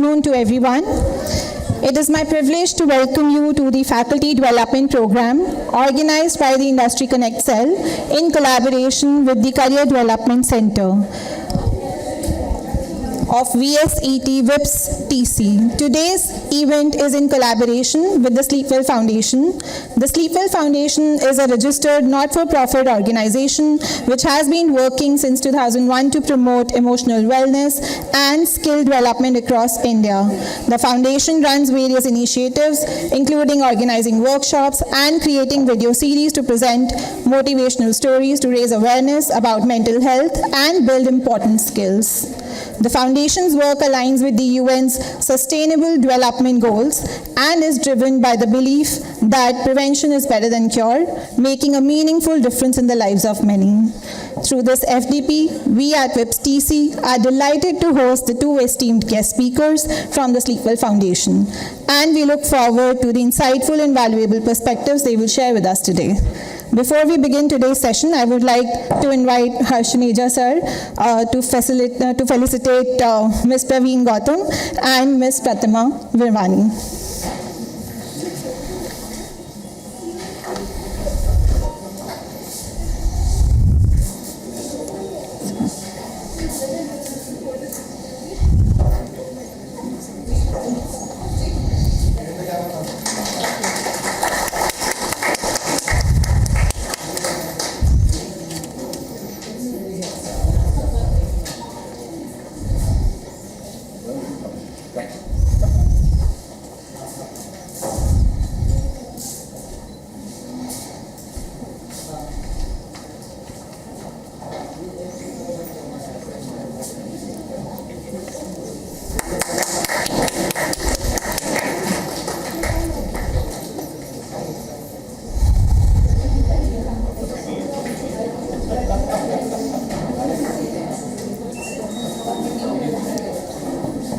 afternoon to everyone. It is my privilege to welcome you to the Faculty Development Program organized by the Industry Connect Cell in collaboration with the Career Development Center of VSET WIPS TC. Today's event is in collaboration with the Sleepwell Foundation. The Sleepwell Foundation is a registered not-for-profit organization which has been working since 2001 to promote emotional wellness and skill development across India. The foundation runs various initiatives including organizing workshops and creating video series to present motivational stories to raise awareness about mental health and build important skills. The foundation's work aligns with the UN's Sustainable Development Goals and is driven by the belief that prevention is better than cure, making a meaningful difference in the lives of many. Through this FDP, we at WIPS TC are delighted to host the two esteemed guest speakers from the Sleepwell Foundation, and we look forward to the insightful and valuable perspectives they will share with us today. Before we begin today's session, I would like to invite Harshaneja sir to felicitate Ms. Praveen Gautam and Ms. Pratima Virvani.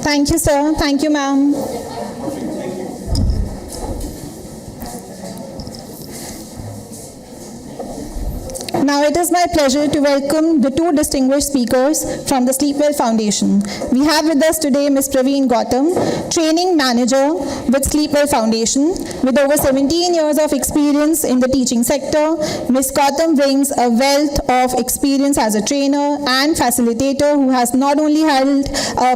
Thank you, sir. Thank you, ma'am. Now it is my pleasure to welcome the two distinguished speakers from the Sleepwell Foundation. We have with us today Ms. Praveen Gautam, Training Manager with Sleepwell Foundation. With over 17 years of experience in the teaching sector, Ms. Gautam brings a wealth of experience as a trainer and facilitator who has not only held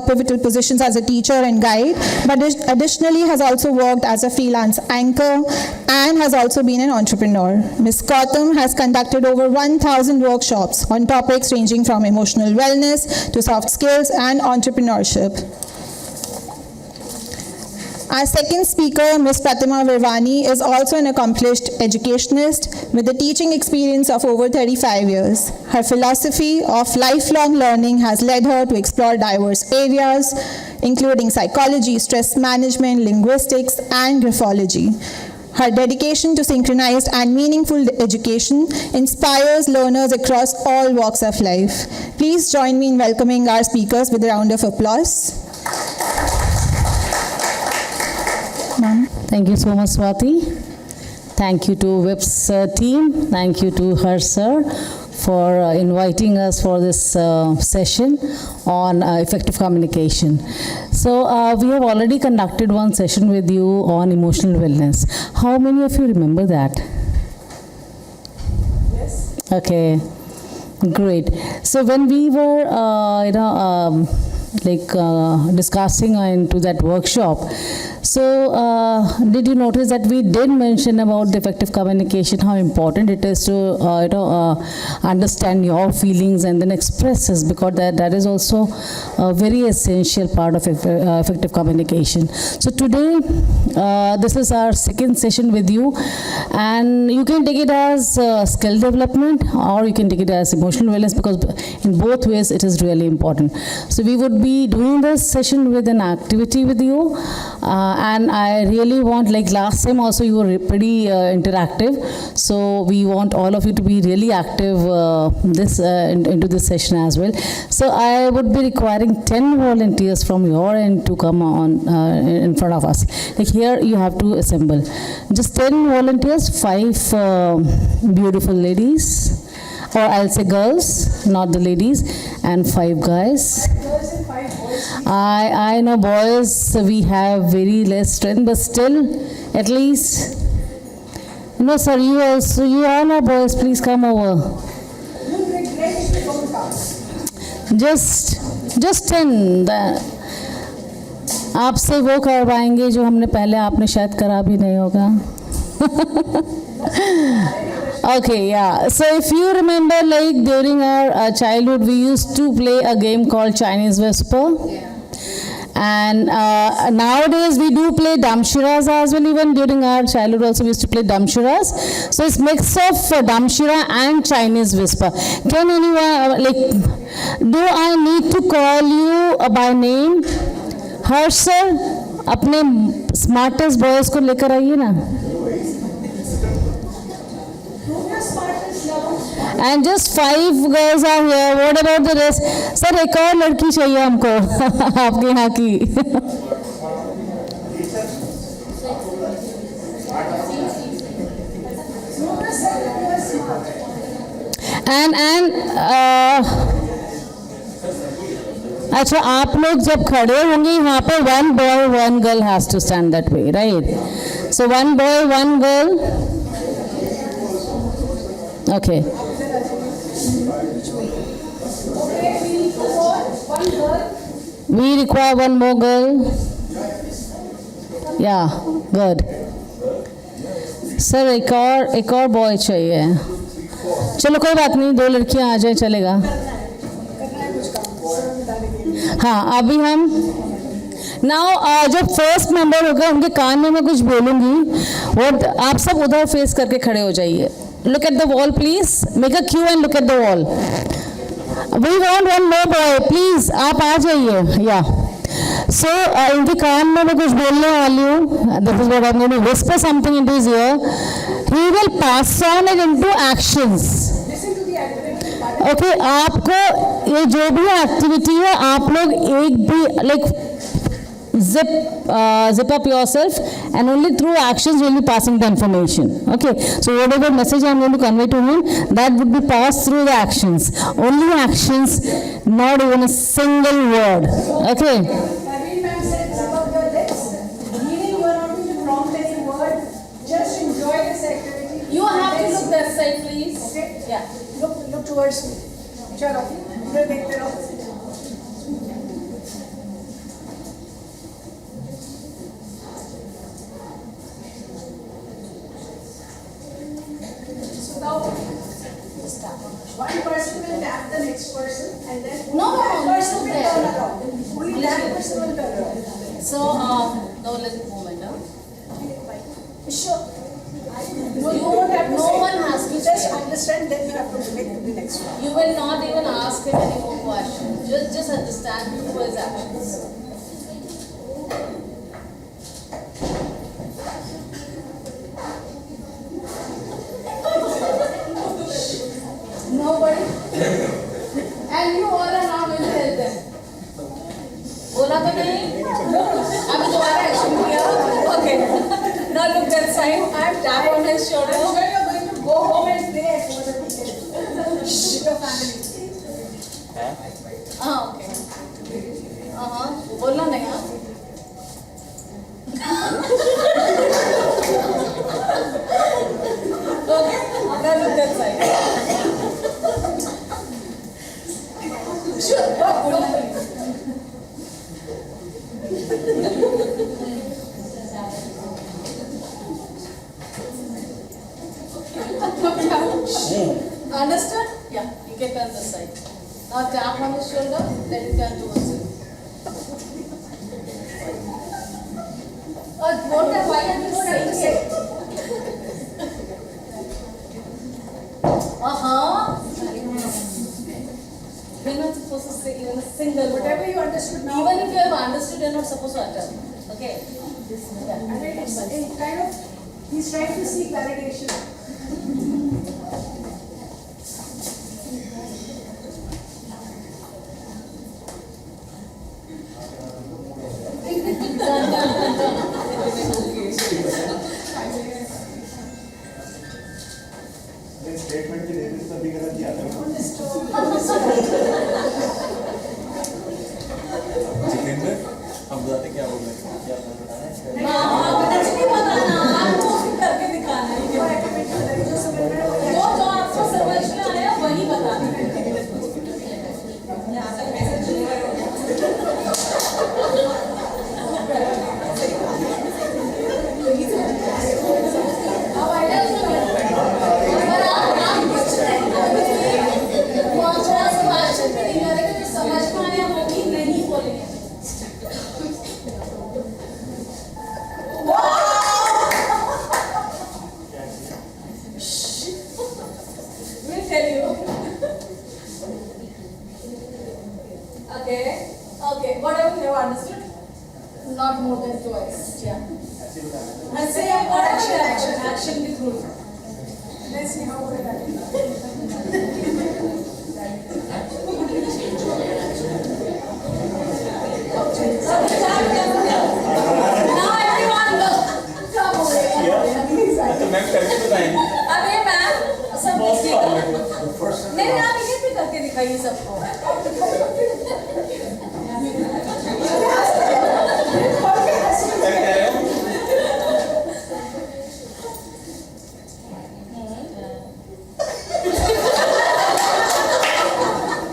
pivotal positions as a teacher and guide, but additionally has also worked as a freelance anchor and has also been an entrepreneur. Ms. Gautam has conducted over 1,000 workshops on topics ranging from emotional wellness to soft skills and entrepreneurship. Our second speaker, Ms. Pratima Virvani, is also an accomplished educationist with a teaching experience of over 35 years. Her philosophy of lifelong learning has led her to explore diverse areas, including psychology, stress management, linguistics, and graphology. Her dedication to synchronized and meaningful education inspires learners across all walks of life. Please join me in welcoming our speakers with a round of applause. Thank you so much, Swati. Thank you to WIPS team. Thank you to her, sir, for inviting us for this session on effective communication. So we have already conducted one session with you on emotional wellness. How many of you remember that? Yes. Okay, great. So when we were, discussing into that workshop, so did you notice that we did mention about the effective communication, how important it is to understand your feelings and then express this, because that is also a very essential part of effective communication. So today this is our second session with you, and you can take it as skill development or you can take it as emotional wellness, because in both ways it is really important. So we would be doing this session with an activity with you, and I really want, like last time also you were pretty interactive, so we want all of you to be really active into this session as well. So I would be requiring 10 volunteers from your end to come on in front of us. Like here you have to assemble just 10 volunteers, 5 beautiful ladies, or I'll say girls, not the ladies, and 5 guys. I know boys, we have very less strength, but still, at least. No, sir, you also, you all are boys, please come over. Just 10. आपसे वो करवाएंगे जो हमने पहले आपने शायद करा भी नहीं होगा. Okay, yeah. So if you remember, like during our childhood, we used to play a game called Chinese Whisper. And nowadays we do play Damshuras as well. Even during our childhood also we used to play Damshuras. So it's mix of Damshura and Chinese Whisper. Can anyone, do I need to call you by name? Harsh sir, अपने smartest boys को लेकर आइए ना. And just 5 girls are here. What about the rest? Sir, एक और लड़की चाहिए हमको आपके यहाँ की. अच्छा, आप लोग जब खड़े होंगे यहाँ पे 1 boy 1 girl has to stand that way, right? So 1 boy 1 girl. Okay. We require 1 more girl. Yeah, good. Sir एक और बॉय चाहिए. चलो कोई बात नहीं, 2 लड़कियां आ जाए चलेगा. हाँ, अभी हम नाउ जो फर्स्ट मेंबर होगा उनके कान में मैं कुछ बोलूंगी. और आप सब उधर फेस करके खड़े हो जाइए. Look at the wall, please. Make a queue and look at the wall. We want 1 more boy, please. आप आ जाइए. Yeah. So इनके कान में मैं कुछ बोलने वाली हूँ. This is what I'm going to whisper something into his ear. He will pass on it into actions. Okay, आपको ये जो भी एक्टिविटी है आप लोग एक भी zip up yourself and only through actions will be passing the information. Okay, so whatever message I am going to convey to him, that would be passed through the actions. Only actions, not even a single word. Okay. Naveen ma'am said zip up your lips, meaning you are not going to prompt any word. Just enjoy this activity. You have to look that side, please. Okay? Yeah. Look towards me. चलो, इधर देखते रहो. One person will tap the next person and then that person will turn around. Only that person will turn around. So, no little moment, Sure. No, you won't have to No say. one has to You just understand, then you have to make the next one. You will not even ask him any more questions. Just understand through his actions. Nobody. And you all are not going to help them. बोला तो नहीं? अभी दोबारा action किया? Okay. Now look that side. I'm tap on his shoulder. I'm sure you're going to go home and play at home with your family. Okay. बोलना नहीं हाँ? Okay. Now look that side. Sure. Go. Understood? Yeah, you can turn this side. Now tap on his shoulder, let it turn towards you. Why are you saying it? You're not supposed to say even a single word. Whatever you understood now. Even if you have understood, you're not supposed to utter. Okay? Yeah. And it's kind of, he's trying to seek validation. Statement की rating सभी गलत किया था। tell you. Okay. Okay. Whatever you have understood. Not more than twice. Yeah. And say what action with rule. Let's see how good that is. Now everyone look. Come over here. तो ma'am करके बताएंगे अबे ma'am सब देखिएगा नहीं आप ये भी करके दिखाइए सबको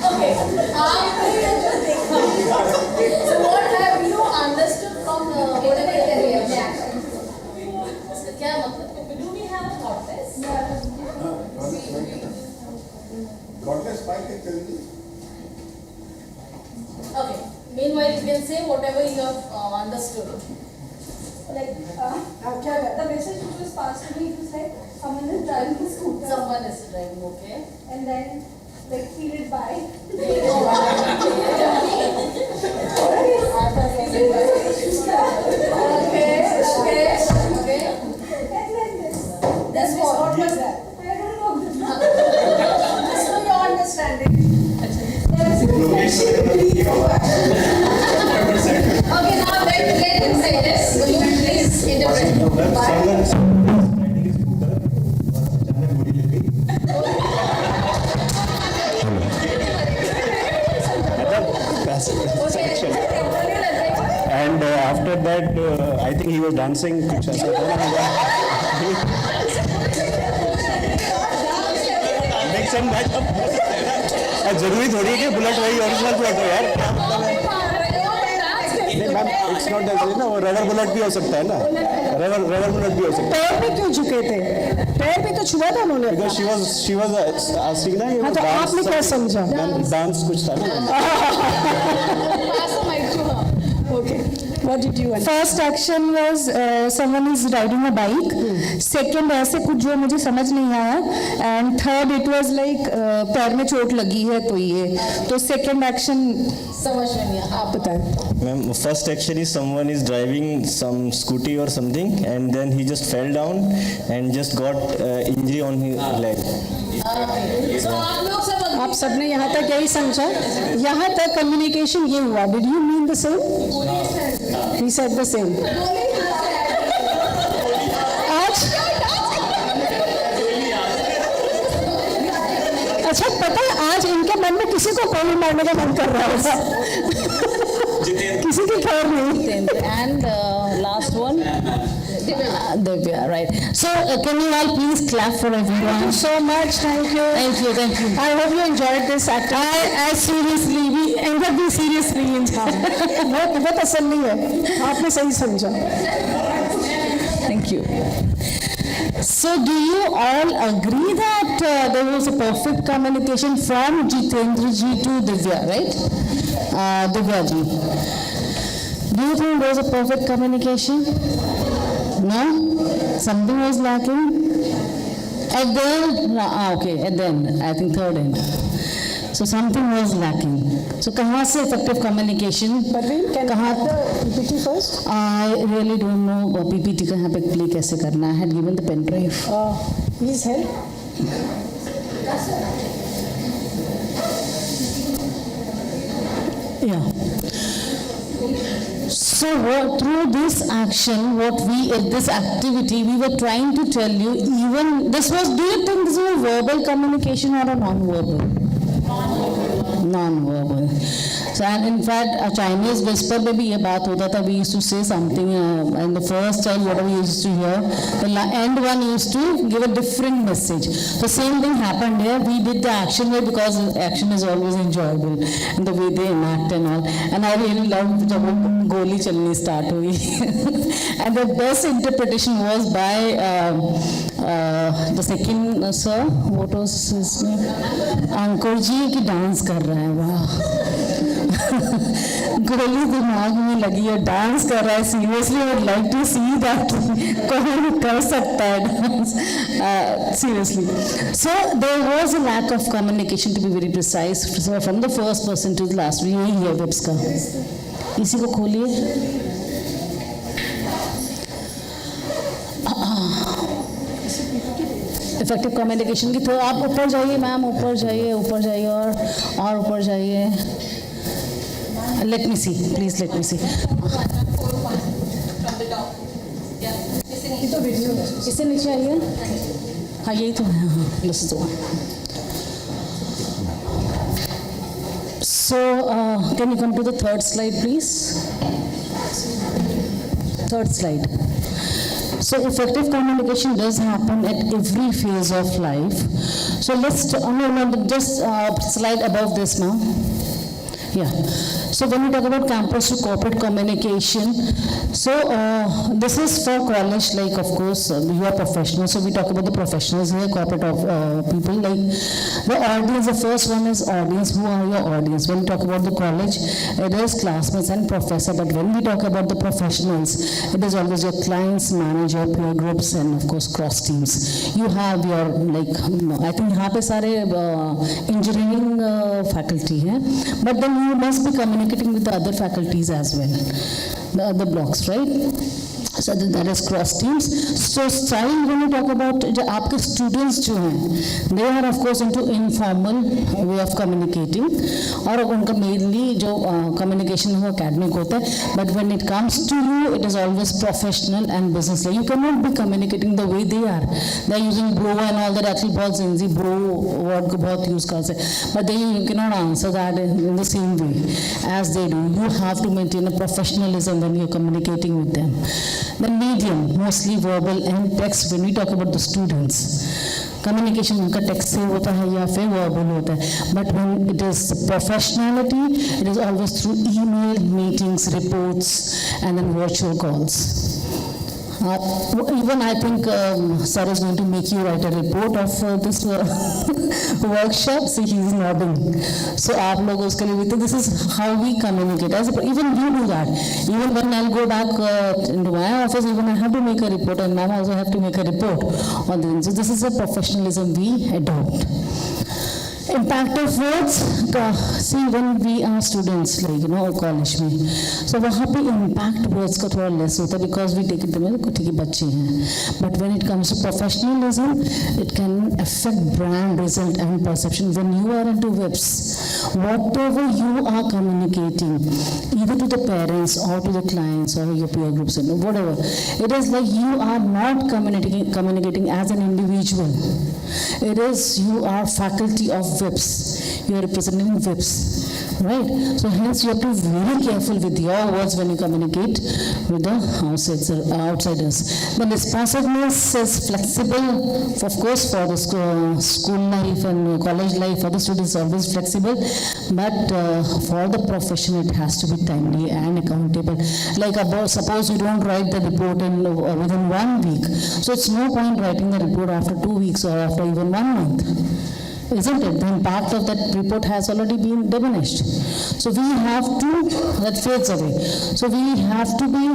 Okay, आपने ये जो देखा so what have you understood from whatever it is reaction क्या मतलब do we have a thought test Godless spike है चलिए Okay. Meanwhile, you can say whatever you have understood. Like, क्या the message which was passed to me, it was like someone is driving a scooter Someone is driving, okay? and then like speeded by. Okay. And then This what was that? I don't know. So your understanding. Okay, now let him say this. So you please interpret. And after that, I think he was dancing. कुछ ऐसा था ना Mix and match up. जरूरी थोड़ी है कि bullet वही original bullet हो यार नहीं मैम इट्स नॉट दैट ना वो रबर बुलेट भी हो सकता है ना रबर बुलेट भी हो सकता है पैर पे क्यों झुके थे पैर पे तो छुआ था उन्होंने बिकॉज शी वाज आस्किंग ना हाँ तो आपने क्या समझा डांस कुछ था ना Okay. What did you understand? First action was someone is riding a bike. Second ऐसे कुछ जो मुझे समझ नहीं आया. And third it was like पैर में चोट लगी है तो ये. तो second action समझ में नहीं आया. आप बताएं. Ma'am, first action is someone is driving some scooty or something and then he just fell down and just got injury on his leg. So आप लोग सब आप सबने यहाँ तक यही समझा. यहाँ तक communication ये हुआ. Did you mean the same? He said the same. आज अच्छा पता है आज इनके मन में किसी को गोली मारने का मन कर रहा होगा किसी की खैर नहीं And last one, Divya, right. So can you all please clap for everyone? Thank you so much. Thank you. Thank you, thank you. I hope you enjoyed this activity. As seriously, we ever be seriously in वो तसल्ली है आपने सही समझा Thank you. So do you all agree that there was a perfect communication from Jitendra ji to Divya, right? Divya ji. Do you think there was a perfect communication? No? Something was lacking? At the end? Okay, at the end. I think third end. So something was lacking. So कहाँ से effective communication? Parveen, can you have the PPT first? I really don't know PPT कहाँ पे play कैसे करना. I had given the pen drive. Please help. Yeah. So through this action, this activity, we were trying to tell you, even this was, do you think this was a verbal communication or a non-verbal? Non-verbal. So, and in fact, a Chinese whisper में भी ये बात होता था. We used to say something, and the first time whatever we used to hear, the end one used to give a different message. The same thing happened here. We did the action way because action is always enjoyable, and the way they enact and all. And I really loved जब वो गोली चलनी start हुई. And the best interpretation was by the second sir. What was his name? Ankur ji की dance कर रहा है वाह. गोली दिमाग में लगी है, डांस कर रहा है, seriously I would like to see that, कौन कर सकता है dance, seriously. So there was a lack of communication, to be very precise, from the first person to the last. यही है वेब्स का. इसी को खोलिए. इफेक्टिव कम्युनिकेशन की. तो आप ऊपर जाइए मैम, ऊपर जाइए, ऊपर जाइए और ऊपर जाइए. Let me see, please let me see. इससे नीचे आइए. हाँ यही तो है. हाँ this is the one. So, can you come to the third slide, please? Third slide. So, effective communication does happen at every phase of life. So, let's, just slide above this now. Yeah. So, when we talk about campus to corporate communication, so this is for college, like of course you are professionals, so we talk about the professionals here, corporate people, like the audience. The first one is audience. Who are your audience? When we talk about the college, it is classmates and professor, but when we talk about the professionals, it is always your clients, manager, peer groups, and of course cross teams. You have your, like, I think यहाँ पे सारे engineering faculty हैं, but then you must be communicating with the other faculties as well, the other blocks, right? So that is cross teams. So style, when you talk about जो आपके students जो हैं, they are of course into informal way of communicating, और उनका mainly जो communication है वो academic होता है, but when it comes to you, it is always professional and business. You cannot be communicating the way they are. They are using bro and all that. Actually बहुत zinzi bro word को बहुत use करते हैं, but then you cannot answer that in the same way as they do. You have to maintain a professionalism when you are communicating with them. The medium, mostly verbal and text. When we talk about the students, communication उनका text से होता है या फिर verbal होता है, but when it is professionality, it is always through email, meetings, reports, and then virtual calls. Even I think sir is going to make you write a report of this workshop. So he is nodding. So आप लोग उसके लिए भी, this is how we communicate. As even you do that. Even when I'll go back into my office, even I have to make a report, and ma'am also have to make a report on this. So this is a professionalism we adopt. Impact of words, see when we are students, like college में, so वहाँ पे impact words का थोड़ा less होता है, because we take it ठीक है बच्चे हैं, but when it comes to professionalism, it can affect brand result and perception. When you are into webs, whatever you are communicating, either to the parents or to the clients or your peer groups and whatever, it is like you are not communicating as an individual. It is you are faculty of WIPS. You are representing WIPS, right? So hence you have to be very careful with your words when you communicate with the outsiders. The responsiveness is flexible, of course, for the school life and college life. For the students, always flexible, but for the profession, it has to be timely and accountable. Like suppose you don't write the report within 1 week, so it's no point writing the report after 2 weeks or after even 1 month. Isn't it? The impact of that report has already been diminished. So we have to, that fades away. So we have to be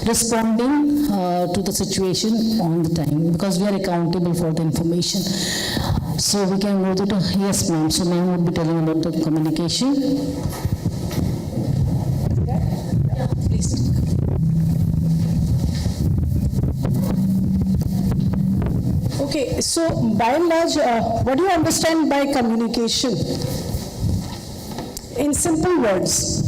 responding to the situation on the time, because we are accountable for the information. So we can go to, yes ma'am, so ma'am would be telling about the communication. Yeah, please. Okay, so by and large, what do you understand by communication? In simple words.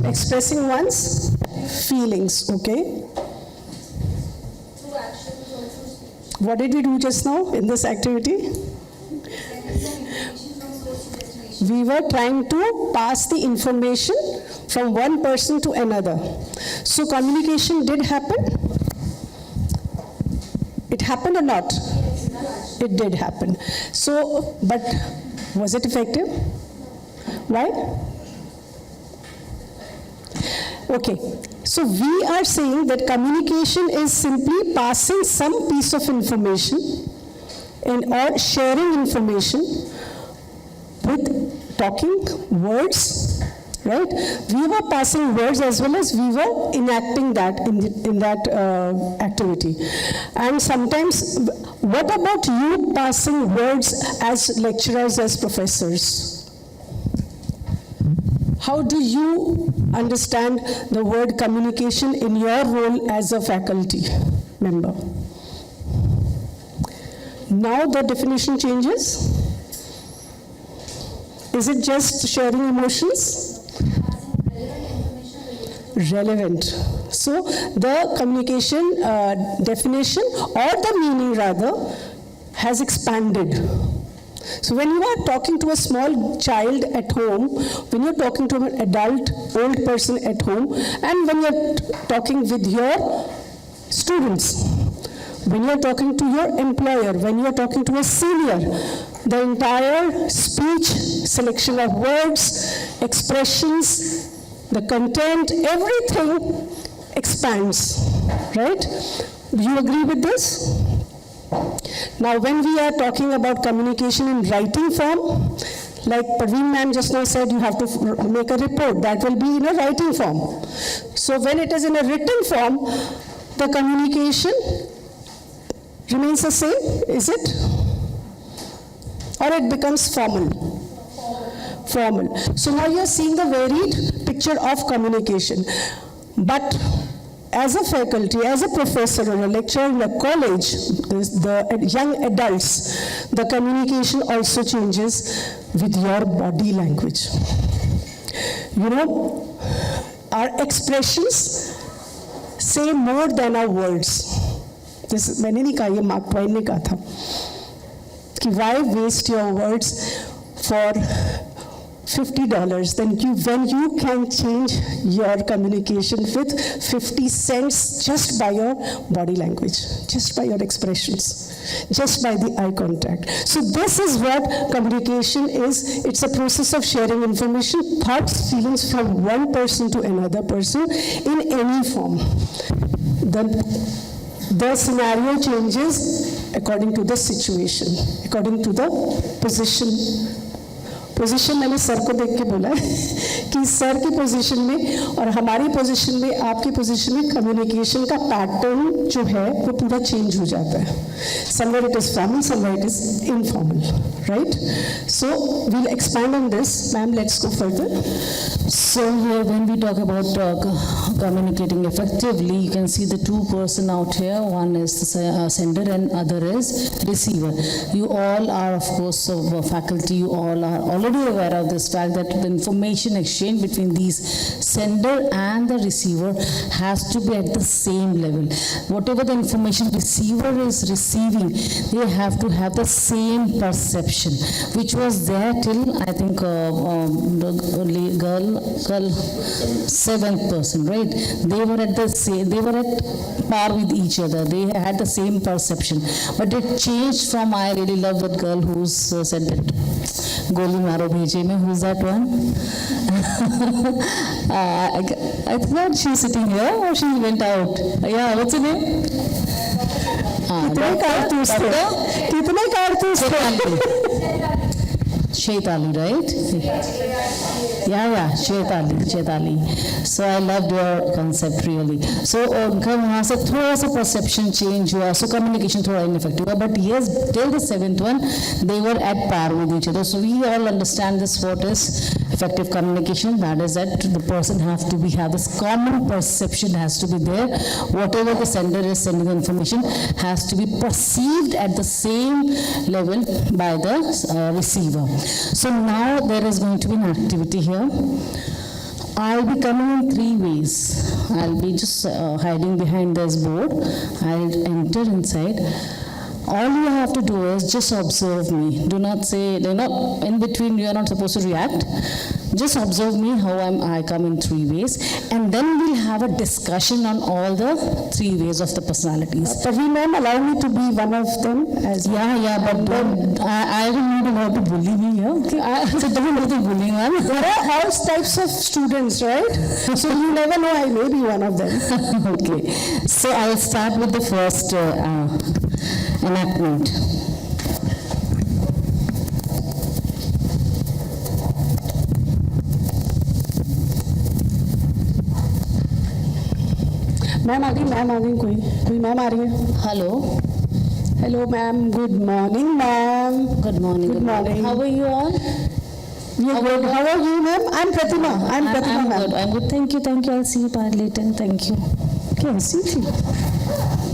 Expressing one's feelings, okay? What did we do just now in this activity? We were trying to pass the information from one person to another. So communication did happen? It happened or not? It did happen. So, but was it effective? Why? Okay, so we are saying that communication is simply passing some piece of information or sharing information with talking words, right? We were passing words as well as we were enacting that in that activity. And sometimes, what about you passing words as lecturers, as professors? How do you understand the word communication in your role as a faculty member? Now the definition changes. Is it just sharing emotions? Relevant. So the communication definition, or the meaning rather, has expanded. So when you are talking to a small child at home, when you're talking to an adult, old person at home, and when you're talking with your students, when you're talking to your employer, when you're talking to a senior, the entire speech, selection of words, expressions, the content, everything expands, right? Do you agree with this? Now, when we are talking about communication in writing form, like Parveen ma'am just now said, you have to make a report. That will be in a writing form. So when it is in a written form, the communication remains the same, is it? Or it becomes formal? Formal. So now you are seeing the varied picture of communication. But as a faculty, as a professor or a lecturer in a college, the young adults, the communication also changes with your body language. You know, our expressions say more than our words. This मैंने नहीं कहा, ये mark Twain ने कहा था कि why waste your words for $50, then when you can change your communication with 50 cents just by your body language, just by your expressions, just by the eye contact. So this is what communication is. It's a process of sharing information, thoughts, feelings from one person to another person in any form. The scenario changes according to the situation, according to the position. Position मैंने sir को देख के बोला है कि sir की position में और हमारी पोजीशन में, आपकी पोजीशन में कम्युनिकेशन का पैटर्न जो है वो पूरा चेंज हो जाता है. Somewhere it is formal, somewhere it is informal, right? So we'll expand on this. Ma'am, let's go further. So here when we talk about communicating effectively, you can see the two person out here. One is the sender and other is receiver. You all are, of course, faculty, you all are already aware of this fact that the information exchange between these sender and the receiver has to be at the same level. Whatever the information receiver is receiving, they have to have the same perception, which was there till I think the girl 7th person, right? They were at par with each other. They had the same perception, but it changed from, I really love that girl who's said that Goli Maro Bheje mein. Who's that one? I thought she's sitting here or she went out. Yeah, what's her name? कितने कारतूस थे? Shaitali, right? Yeah, Shaitali. So I loved your concept really. So उनका वहाँ से थोड़ा सा perception change हुआ, so communication थोड़ा ineffective हुआ, but yes, till the 7th one, they were at par with each other. So we all understand this, what is effective communication. That is that the person have this common perception has to be there. Whatever the sender is sending the information has to be perceived at the same level by the receiver. So now there is going to be an activity here. I'll be coming in 3 ways. I'll be just hiding behind this board. I'll enter inside. All you have to do is just observe me. Do not say, in between you are not supposed to react. Just observe me how I come in 3 ways, and then we'll have a discussion on all the 3 ways of the personalities. Parveen ma'am, allow me to be one of them as Yeah, but I don't know how to bully me here. Okay? So don't do the bullying, ma'am. there are all types of students, right? So you never know, I may be one of them. Okay, so I'll start with the first enactment. Ma'am आ गई कोई ma'am आ रही है. Hello. Hello ma'am, good morning ma'am. Good morning. Good morning. How are you all? You're good. How are you ma'am? I'm Pratima. I'm Pratima I'm ma'am. good. I'm good. Thank you. Thank you. I'll see you part later. Thank you. कैसी थी?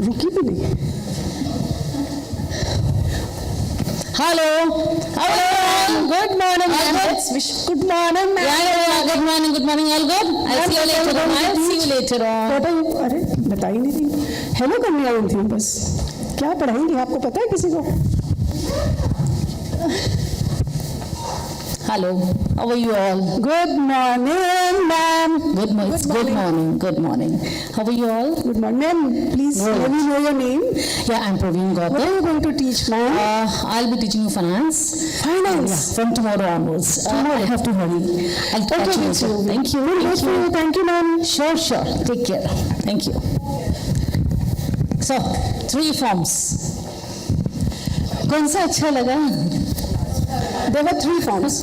रुकी भी नहीं. Hello. Hello. Good morning All ma'am. good? Let's wish good morning ma'am. Yeah. Good morning. Good morning. All good? I'll see you later on. I'll see you later on. What are you? अरे बता ही नहीं रही. Hello करने आई थी बस. क्या पढ़ाएंगी आपको पता है किसी को? Hello. How are you all? Good morning ma'am. Good morning. It's good morning. Good morning. How are you all? Good morning ma'am. Please let me know your name. Yeah, I'm Praveen What are Gautam. you going to teach ma'am? I'll be teaching you finance. Finance. Yeah, from tomorrow onwards. I have to hurry. I'll catch Okay, you with later. you. Thank you. Thank you. Thank you ma'am. Sure. Take care. Thank you. So, 3 forms. कौन सा अच्छा लगा? There were 3 forms.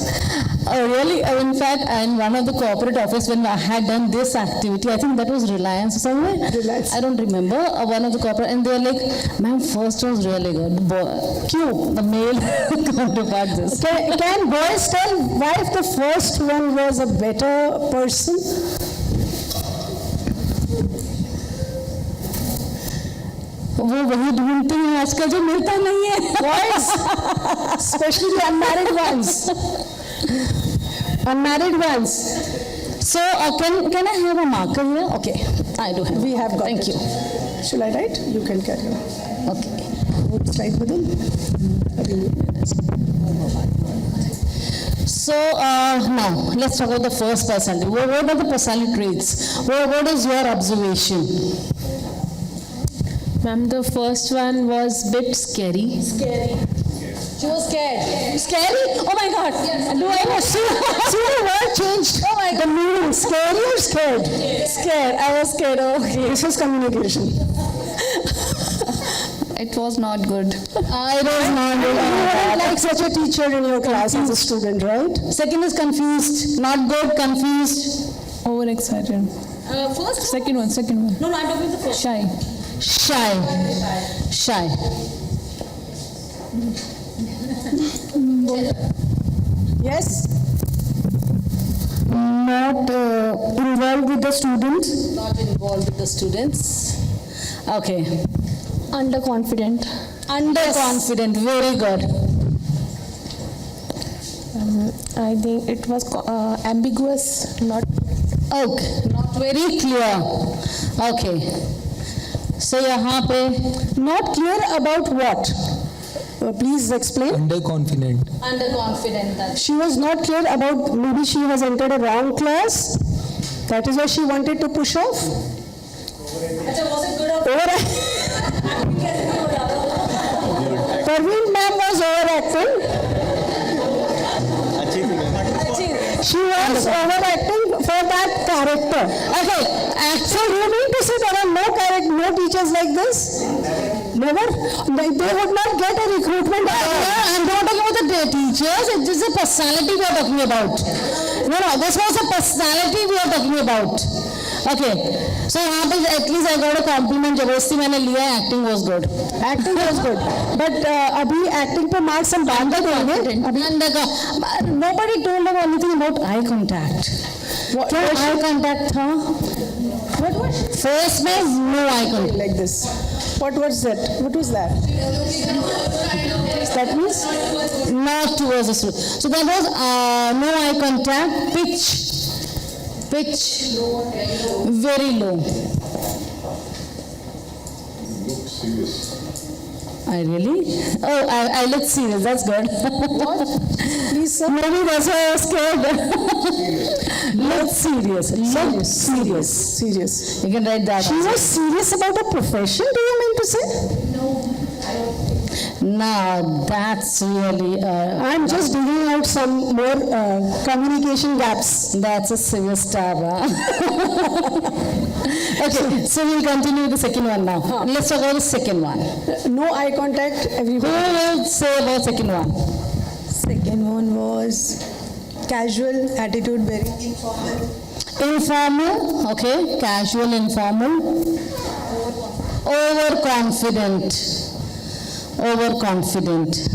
Really, in fact, in one of the corporate office when I had done this activity, I think that was Reliance or somewhere. Reliance. I don't remember. One of the corporate, and they were like, "Ma'am, first was really good." Cute. The male counterpart this. Can boys tell why if the first one was a better person? वो वही ढूंढते हैं आजकल जो मिलता नहीं है. Boys, especially the unmarried ones. Unmarried ones. So, can I have a marker here? Okay, I do have. We have got Thank it. you. Shall I write? You can carry on. Okay. वो slide बदल. So now let's talk about the first personality. What are the personality traits? What is your observation? Ma'am, the first one was bit scary. She was scared. Scary? Oh my God! Do I know? See the word changed. Oh my The meaning, scary or scared? Scared. I was scared. Okay. This is communication. It was not good. I was not You good. weren't like such a teacher in your class as a student, right? Second is confused. Not good. Confused. Overexcited. First. Second one. No, I'm talking the first. Shy. Shy. Yes. Not involved with the students. Not involved with the students. Okay. Underconfident. Underconfident. Very good. I think it was ambiguous. Not. Okay. Not very clear. Okay. So यहाँ पे Not clear about what? Please explain. Underconfident. underconfident. She was not clear about, maybe she has entered a wrong class. That is why she wanted to push off. Parveen ma'am was overacting. अच्छी थी ma'am. She was overacting for that character. Okay. So you mean to say there are no teachers like this? Never? They would not get a recruitment. I'm not talking about the teachers. It is a personality we are talking about. No, this was a personality we are talking about. Okay. So यहाँ पे at least I got a compliment. जबरदस्ती मैंने लिया. Acting was good. Acting was good. But अभी acting पे marks हम बाद में देंगे. Nobody told them anything about eye contact. क्या eye contact था? What was Face में no eye contact. like this? What was that? What was that? That means Not towards the student. So that was no eye contact. Pitch. Very low. Look serious. I really? Oh, I look serious. That's good. please sir. Maybe that's why I was scared. Look serious. Look serious. Serious. You can write that. She was serious about a profession, do you mean to say? Now that's really. I'm just digging out some more communication gaps. That's a serious tab. Huh? Okay, so we'll continue with the second one now. Let's talk about the second one. No eye contact, Who everybody. will say about second one? Second one was casual attitude, very informal. Informal, okay, casual, informal. Overconfident. Overconfident.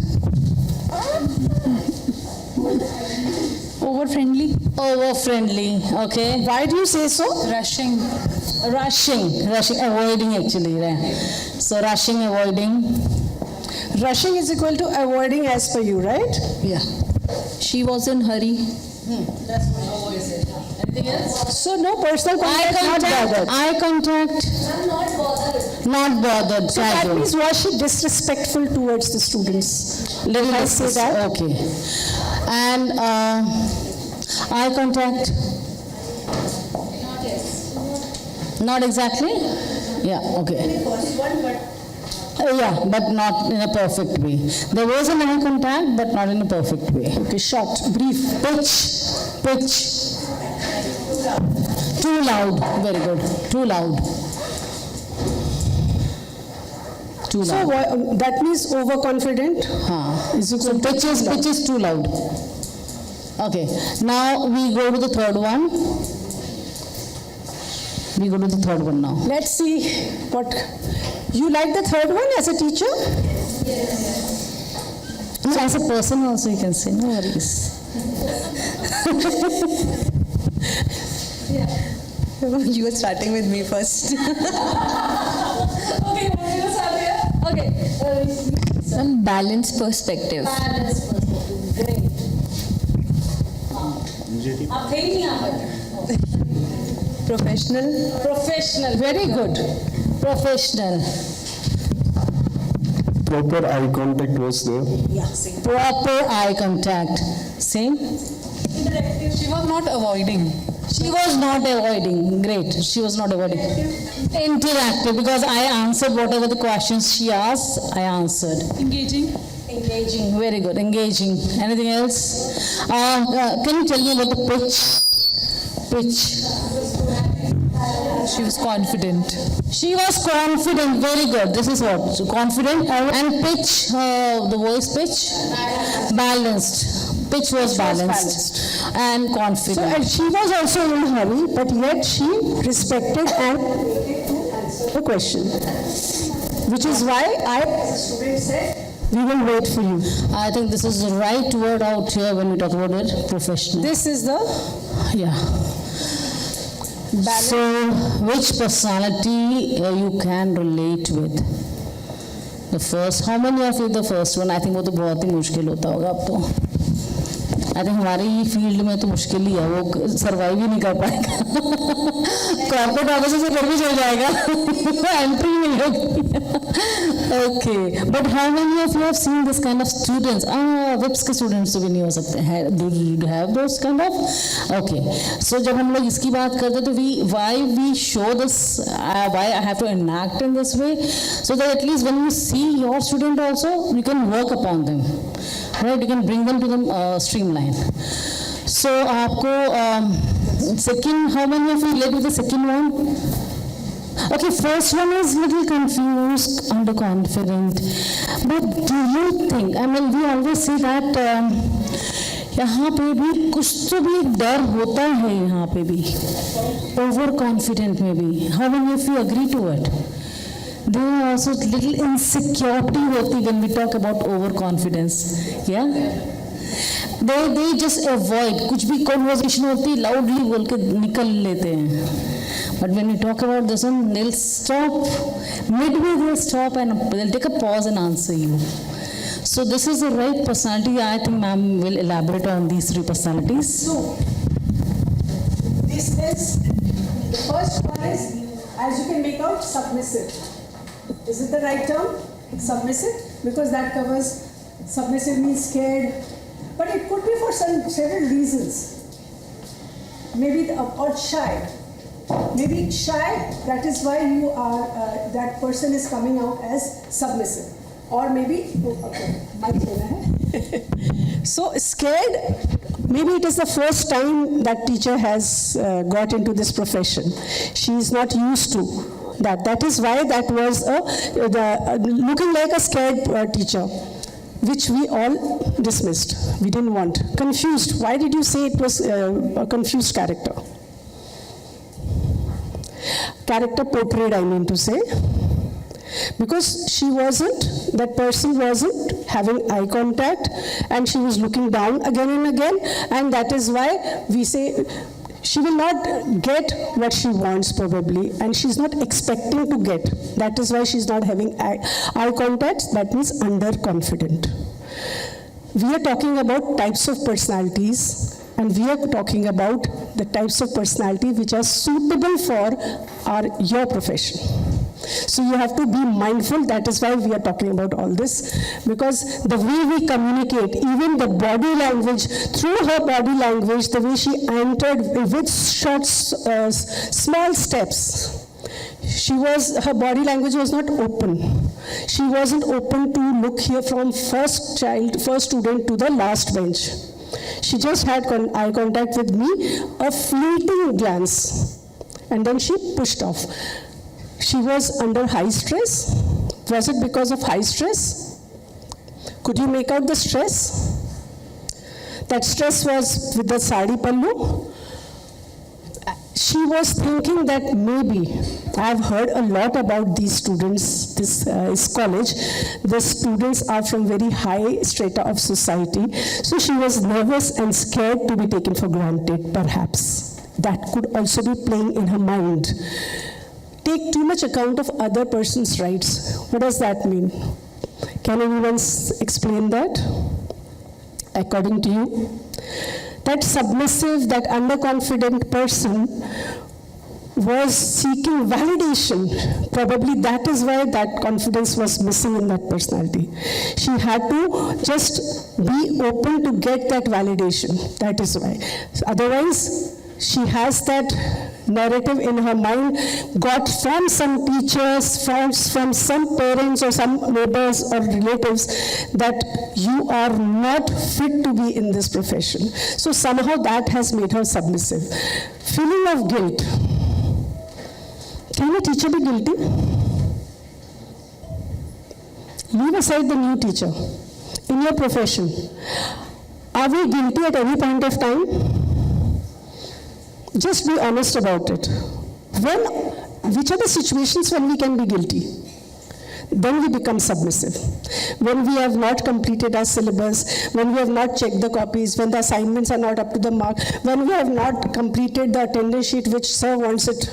Over friendly. Over friendly, okay. Why do you say so? Rushing. Rushing, avoiding actually. Right? So rushing, avoiding. Rushing is equal to avoiding as per you, right? Yeah. She was in hurry. So no personal contact, not bothered. Eye contact. I'm not bothered. Not bothered. So that casual. means was she disrespectful towards the students? Little I say that? Okay. And eye contact. Not exactly? Yeah, okay. Yeah, but not in a perfect way. There was an eye contact, but not in a perfect way. Okay, short, brief. Pitch. Too loud. Very good. Too loud. Too So loud. that means overconfident. Is So equal to pitch is too loud. Okay. Now we go to the third one. We go to the third one now. Let's see what you like the third one as a teacher. No, as a person also you can say, no worries. You were starting with me first. Okay, what do you start here? Okay. Some balanced perspective. Balanced perspective. Great. आप थे ही नहीं यहाँ पर. Professional. Very good. Professional. Proper eye contact was there. Proper eye contact. Same. She was not avoiding. She was not avoiding. Great. She was not avoiding. Interactive, because I answered whatever the questions she asked, I answered. Engaging. Engaging. Very good. Engaging. Anything else? Can you tell me about the pitch? She was confident. She was confident. Very good. This is what? So confident. And pitch, the voice pitch? Balanced. Pitch was balanced. And confident. So and she was also in a hurry, but yet she respected and answered the question. Which is why I, as a student, said, we will wait for you. I think this is the right word out here when we talk about it, professional. This is the Yeah. So, which personality you can relate with? The first, how many of you the first one? I think वो तो बहुत ही मुश्किल होता होगा अब तो. I think हमारी field में तो मुश्किल ही है, वो सर्वाइव ही नहीं कर पाएगा. कॉर्पोरेट ऑफिस से फिर भी चल जाएगा, एंट्री नहीं होगी. Okay, but how many of you have seen this kind of students? विप्स के स्टूडेंट्स तो भी नहीं हो सकते हैं. Do you have those kind of? Okay, so जब हम लोग इसकी बात करते हैं तो why we show this, why I have to enact in this way, so that at least when you see your student also, you can work upon them, right? You can bring them to the streamline. So आपको second, how many of you relate with the second one? Okay, first one is little confused, underconfident. But do you think, I mean, we always say that यहाँ पे भी कुछ तो भी एक डर होता है यहाँ पे भी, overconfident में भी. How many of you agree to it? There are also little insecurity होती when we talk about overconfidence. Yeah? They just avoid, कुछ भी conversation होती loudly बोल के निकल लेते हैं. But when you talk about this one, they'll stop, midway they'll stop and they'll take a pause and answer you. So this is the right personality. I think ma'am will elaborate on these three personalities. So, this is, the first one is, as you can make out, submissive. Is it the right term? Submissive? Because that covers, submissive means scared. But it could be for several reasons. Maybe, or shy. Maybe shy, that is why you are, that person is coming out as submissive. Or maybe, so scared. Maybe it is the first time that teacher has got into this profession. She is not used to that. That is why that was looking like a scared teacher, which we all dismissed. We didn't want. Confused. Why did you say it was a confused character? character portrayed, I mean to say. Because that person wasn't having eye contact and she was looking down again and again, and that is why we say she will not get what she wants probably, and she's not expecting to get. That is why she's not having eye contact, that means underconfident. We are talking about types of personalities, and we are talking about the types of personality which are suitable for your profession. So you have to be mindful. That is why we are talking about all this, because the way we communicate, even the body language, through her body language, the way she entered with short, small steps, her body language was not open. She wasn't open to look here from first student to the last bench. She just had eye contact with me, a fleeting glance, and then she pushed off. She was under high stress. Was it because of high stress? Could you make out the stress? That stress was with the sari pallu. She was thinking that maybe, I've heard a lot about these students, this college. The students are from very high strata of society. So she was nervous and scared to be taken for granted, perhaps. That could also be playing in her mind. Take too much account of other person's rights. What does that mean? Can anyone explain that? According to you? That submissive, that underconfident person was seeking validation. Probably that is why that confidence was missing in that personality. She had to just be open to get that validation. That is why. Otherwise, she has that narrative in her mind, got from some teachers, from some parents or some neighbors or relatives, that you are not fit to be in this profession. So somehow that has made her submissive. Feeling of guilt. Can a teacher be guilty? Leave aside the new teacher. In your profession, are we guilty at any point of time? Just be honest about it. Which are the situations when we can be guilty? Then we become submissive. When we have not completed our syllabus, when we have not checked the copies, when the assignments are not up to the mark, when we have not completed the attendance sheet which sir wants it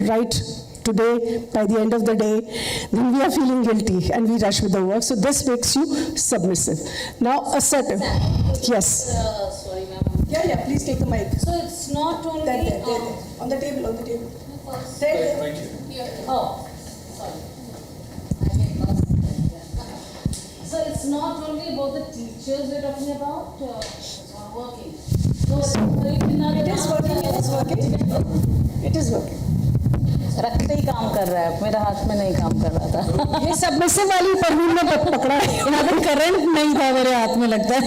right today, by the end of the day, then we are feeling guilty and we rush with the work. So this makes you submissive. Now assertive. Yes. Sorry, ma'am. Yeah, please take the mic. So it's not only There. On the table. There. Right here. Oh, sorry. I get lost. So it's not only about the teachers we're talking about working. So It is working. रखते ही काम कर रहा है, मेरा हाथ में नहीं काम कर रहा था। ये सबमिसिव वाली परवीन ने पकड़ा है। यहाँ पे करंट नहीं था मेरे हाथ में लगता है।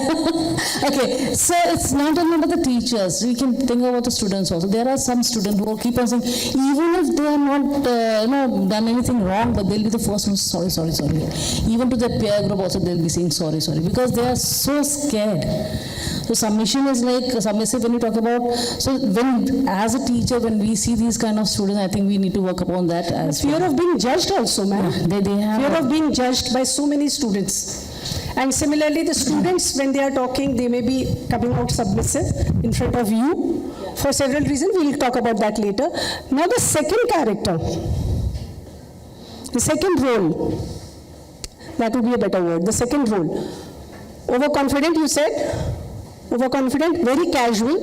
Okay, so it's not only about the teachers. We can think about the students also. There are some students who keep on saying, even if they are not, done anything wrong, but they'll be the first one, sorry. Even to their peer group also, they'll be saying sorry, because they are so scared. So submission is like submissive when you talk about. So when, as a teacher, when we see these kind of students, I think we need to work upon that as Fear of being judged also, ma'am. They have Fear of being judged by so many students. And similarly, the students, when they are talking, they may be coming out submissive in front of you for several reasons. We'll talk about that later. Now the second character, the second role, that would be a better word, the second role. Overconfident, you said? Overconfident, very casual.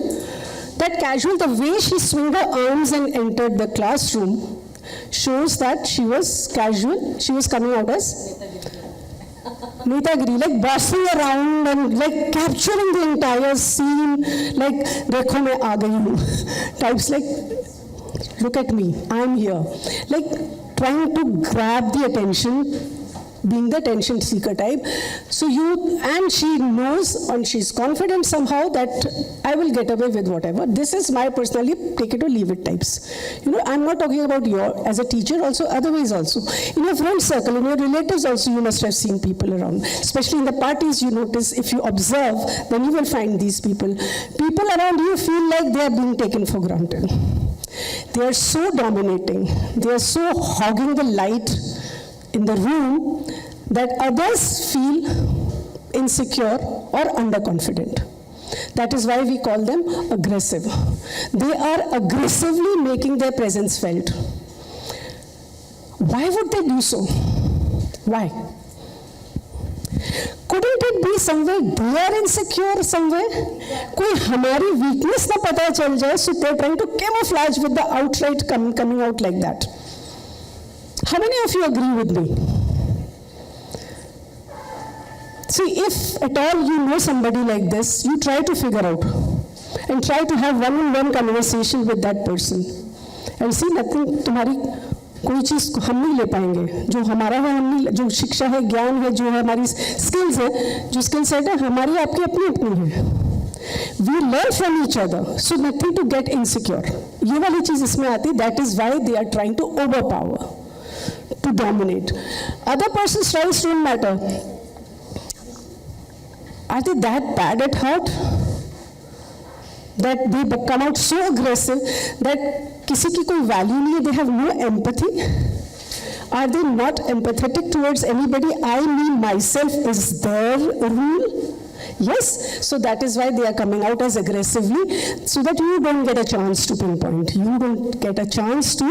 That casual, the way she swung her arms and entered the classroom shows that she was casual. She was coming out as Netagiri, like bossing around and like capturing the entire scene, like dekho main aa gayi hu, types like look at me, I'm here, like trying to grab the attention, being the attention seeker type. So she knows and she's confident somehow that I will get away with whatever. This is my personally take it or leave it types. I'm not talking about as a teacher also, otherwise also. In your friend circle, in your relatives also, you must have seen people around. Especially in the parties, you notice, if you observe, then you will find these people. People around you feel like they are being taken for granted. They are so dominating, they are so hogging the light in the room that others feel insecure or underconfident. That is why we call them aggressive. They are aggressively making their presence felt. Why would they do so? Why? Couldn't it be somewhere they are insecure somewhere? कोई हमारी weakness ना पता चल जाए, so they're trying to camouflage with the outright coming out like that. How many of you agree with me? See, if at all you know somebody like this, you try to figure out and try to have one-on-one conversation with that person. And see, nothing, तुम्हारी कोई चीज़ हम नहीं ले पाएंगे, जो हमारा है हम नहीं, जो शिक्षा है, ज्ञान है, जो है हमारी स्किल्स है, जो स्किल सेट है, हमारी आपकी अपनी अपनी है. We learn from each other, so nothing to get insecure. ये वाली चीज़ इसमें आती, that is why they are trying to overpower, to dominate. Other person's rights don't matter. Are they that bad at heart that they come out so aggressive that किसी की कोई value नहीं है, they have no empathy? Are they not empathetic towards anybody? I, me, myself is their rule? Yes, so that is why they are coming out as aggressively, so that you don't get a chance to pinpoint. You don't get a chance to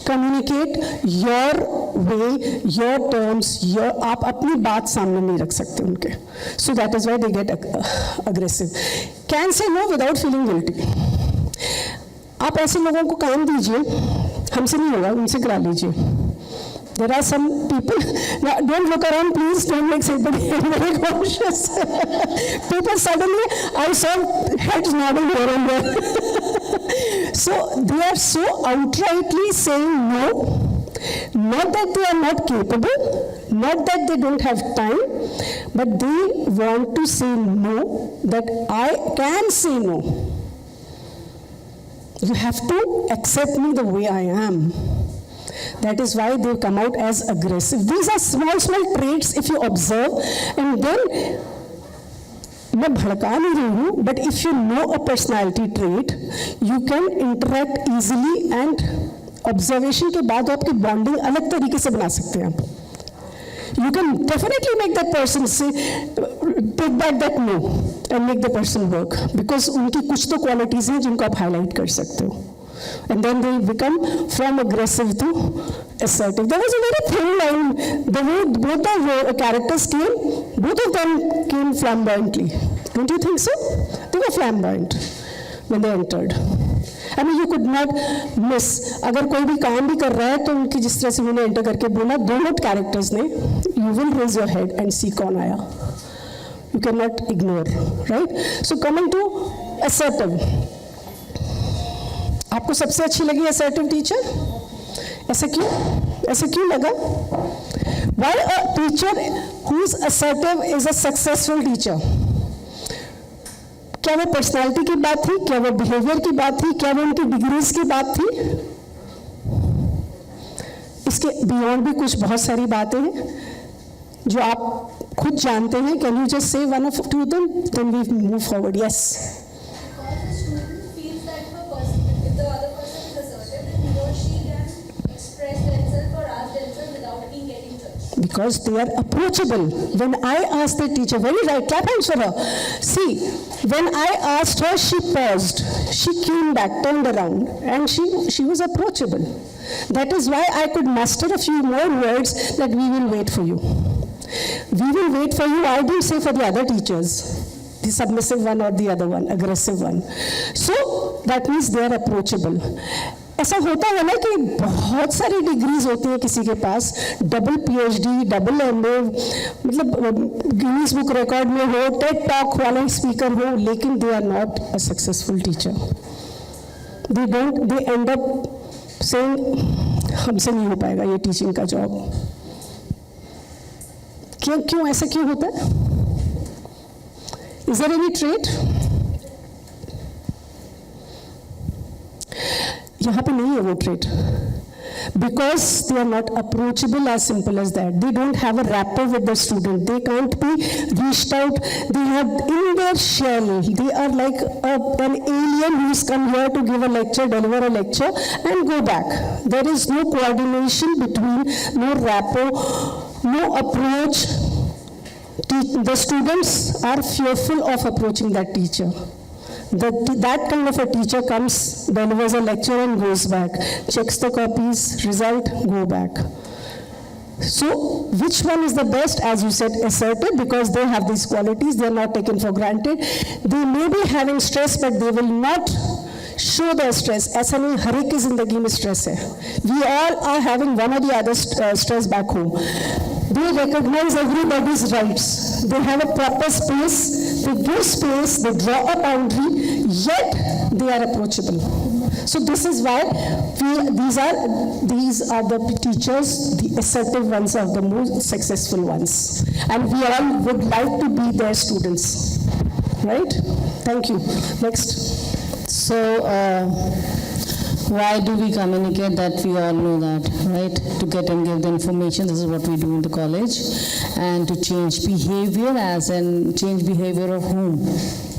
communicate your way, your terms, your, आप अपनी बात सामने नहीं रख सकते उनके. So that is why they get aggressive. Can say no without feeling guilty. आप ऐसे लोगों को काम दीजिए, हमसे नहीं होगा, उनसे करा लीजिए. There are some people, now don't look around please, don't make somebody very cautious. People suddenly, I saw heads nodding here and there. So they are so outrightly saying no, not that they are not capable, not that they don't have time, but they want to say no, that I can say no. You have to accept me the way I am. That is why they come out as aggressive. These are small traits if you observe, and then मैं भड़का नहीं रही हूँ, but if you know a personality trait, you can interact easily and observation के बाद आपकी bonding अलग तरीके से बना सकते हैं आप. You can definitely make that person say, take back that no, and make the person work, because उनकी कुछ तो qualities हैं जिनको आप highlight कर सकते हो. And then they become from aggressive to assertive. There was a very thin line. The way both the characters came, both of them came flamboyantly. Don't you think so? They were flamboyant when they entered. I mean, you could not miss. अगर कोई भी काम भी कर रहा है तो उनकी जिस तरह से उन्होंने एंटर करके बोला, दोनों कैरेक्टर्स ने, you will raise your head and see कौन आया. You cannot ignore, right? So coming to assertive. आपको सबसे अच्छी लगी assertive teacher? ऐसे क्यों लगा? Why a teacher who is assertive is a successful teacher? क्या वो पर्सनालिटी की बात थी, क्या वो बिहेवियर की बात थी, क्या वो उनकी डिग्रीज की बात थी? इसके बियॉन्ड भी कुछ बहुत सारी बातें हैं जो आप खुद जानते हैं. Can you just say one or two of them? Then we move forward. Yes. Because they are approachable. When I asked the teacher, very right, clap hands for her. See, when I asked her, she paused. She came back, turned around, and she was approachable. That is why I could muster a few more words that we will wait for you. We will wait for you. I didn't say for the other teachers, the submissive one or the other one, aggressive one. So that means they are approachable. ऐसा होता है ना कि बहुत सारी degrees होती है किसी के पास, डबल PhD, डबल MA, मतलब गिनीज बुक रिकॉर्ड में हो, टेड टॉक वाला स्पीकर हो, लेकिन they are not a successful teacher. They end up saying हमसे नहीं हो पाएगा ये टीचिंग का जॉब. क्यों ऐसा क्यों होता है? Is there any trait? यहाँ पे नहीं है वो trait. because they are not approachable, as simple as that. They don't have a rapport with the student. They can't be reached out. They have in their shell. They are like an alien who's come here to give a lecture, deliver a lecture, and go back. There is no coordination between, no rapport, no approach. The students are fearful of approaching that teacher. That kind of a teacher comes, delivers a lecture and goes back, checks the copies, result, go back. So, which one is the best? As you said, assertive, because they have these qualities, they are not taken for granted. They may be having stress, but they will not show their stress. ऐसा नहीं, हर एक की जिंदगी में stress है. We all are having one or the other stress back home. They recognize everybody's rights. They have a proper space. They give space. They draw a boundary. Yet they are approachable. So this is why these are the teachers, the assertive ones are the most successful ones, and we all would like to be their students, right? Thank you. Next. So, why do we communicate that? We all know that, right? To get and give the information, this is what we do in the college. And to change behavior, as in change behavior of whom?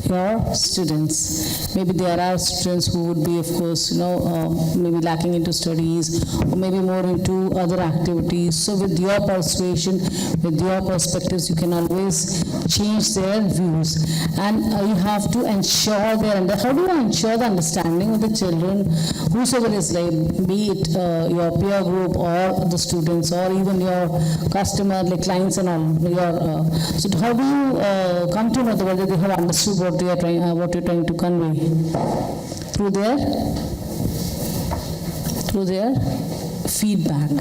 Your students. Maybe there are students who would be, of course, maybe lacking into studies, or maybe more into other activities. So with your persuasion, with your perspectives, you can always change their views. And you have to ensure how do you ensure the understanding of the children, whosoever is like, be it your peer group or the students or even your customer, like clients and all. So how do you come to know whether they have understood what you're trying to convey? Through their feedback.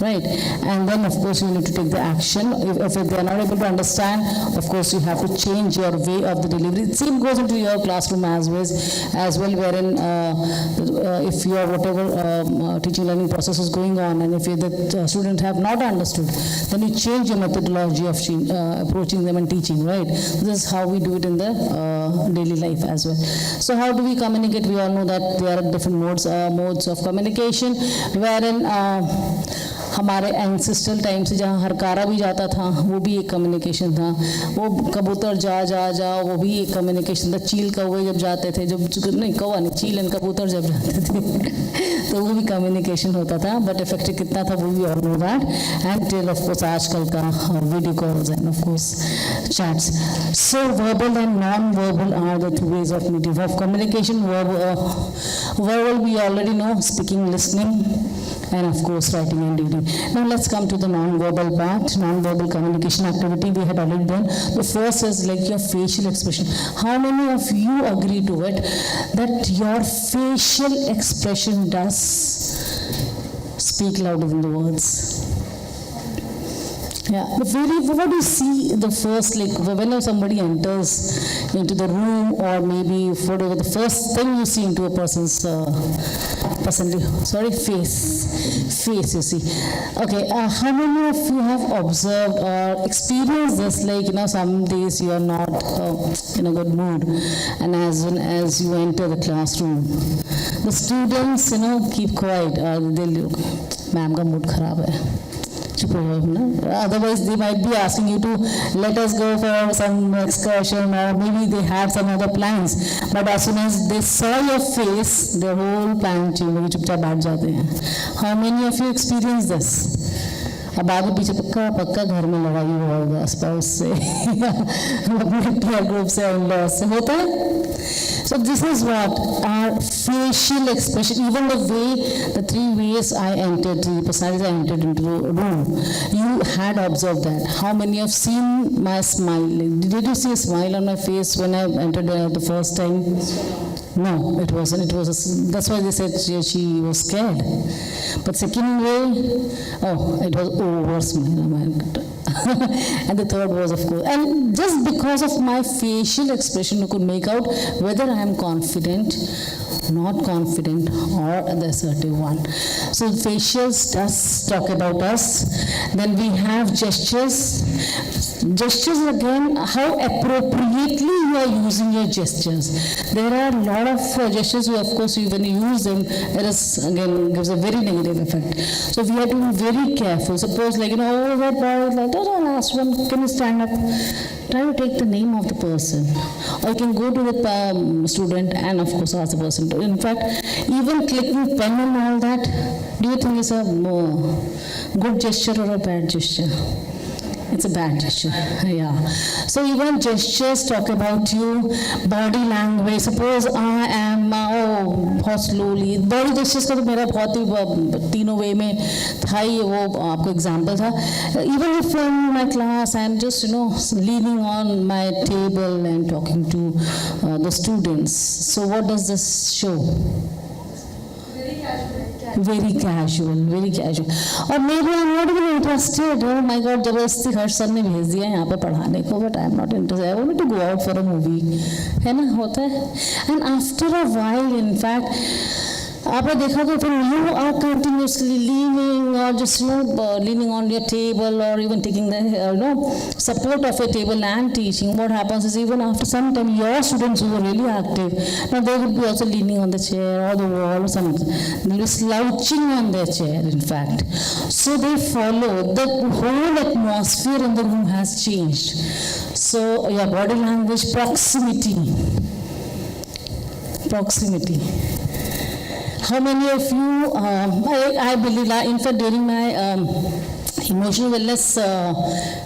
Right, and then of course you need to take the action. If they are not able to understand, of course you have to change your way of the delivery. The same goes into your classroom as well, wherein if your whatever teaching learning process is going on, and if the student have not understood, then you change your methodology of approaching them and teaching. Right, this is how we do it in the daily life as well. So how do we communicate? We all know that there are different modes of communication, wherein हमारे ancestral time से जहाँ हरकारा भी जाता था वो भी एक communication था, वो कबूतर जा वो भी एक कम्युनिकेशन था, चील कौवे जब जाते थे, नहीं कौवा नहीं, चील एंड कबूतर जब जाते थे तो वो भी कम्युनिकेशन होता था, बट इफेक्टिव कितना था वो भी all know that. And till of course आजकल का video calls and of course chats. So verbal and non verbal are the two ways of medium of communication. Verbal we already know, speaking, listening, and of course writing and reading. Now let's come to the non-verbal part, non-verbal communication activity we had already done. The first is like your facial expression. How many of you agree to it that your facial expression does speak louder than the words? Yeah, what do you see the first, like when somebody enters into the room, or maybe whatever the first thing you see into a person's face you see. Okay, how many of you have observed or experienced this, like some days you are not in a good mood, and as soon as you enter the classroom, the students keep quiet, they'll look, ma'am ka mood kharab hai. Otherwise they might be asking you to let us go for some excursion, or maybe they had some other plans, but as soon as they saw your face, their whole plan changed. चुपचाप बैठ जाते हैं. How many of you experience this? अब आगे पीछे पक्का घर में लड़ाई हुआ होगा स्पाउस से अपने peer group से, in-laws से, होता है. So this is what our facial expression, even the way, the three ways I entered, the personalities I entered into the room, you had observed that. How many have seen my smile? Did you see a smile on my face when I entered the first time? No, it wasn't. That's why they said she was scared. But second way, it was over smile. And the third was, of course, and just because of my facial expression, you could make out whether I am confident, not confident or the assertive one. So facials does talk about us. Then we have gestures. Gestures again, how appropriately you are using your gestures. There are a lot of gestures who, of course, when you use them, it is again gives a very negative effect. So we have to be very careful. Suppose like, oh, that boy is like, oh, last one, can you stand up? Try to take the name of the person. Or you can go to the student and of course ask the person. In fact, even clicking pen and all that, do you think is a good gesture or a bad gesture? It's a bad gesture, yeah. So even gestures talk about you, body language. Suppose I am, बहुत slowly. Body gestures का तो मेरा बहुत ही तीनों way में था ही वो आपको example था. Even if in my class I am just leaning on my table and talking to the students. So what does this show? Very casual, very casual. और maybe I'm not even interested. Oh my God, जबरदस्ती हर्ष sir ने भेज दिया यहाँ पे पढ़ाने को, but I'm not interested. I want to go out for a movie. है ना, होता है. And after a while, in fact, आपने देखा कि when you are continuously leaning or just leaning on your table or even taking the support of your table and teaching, what happens is even after some time your students who are really active, now they would be also leaning on the chair or the wall or something. They'll be slouching on their chair, in fact. So they follow. The whole atmosphere in the room has changed. So your body language, proximity. How many of you, I believe, in fact, during my emotional wellness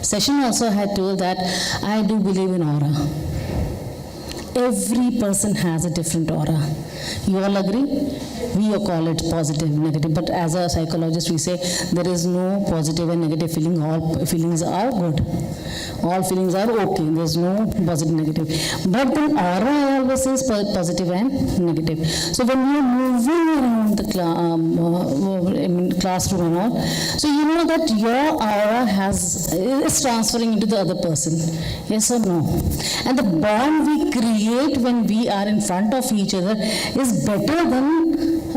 session also I had told that I do believe in aura. Every person has a different aura. You all agree? We call it positive, negative, but as a psychologist we say there is no positive and negative feeling. All feelings are good. All feelings are okay. There's no positive, negative. But then aura I always say is positive and negative. So when we are moving around the classroom and all, so you know that your aura is transferring into the other person. Yes or no? And the bond we create when we are in front of each other is better than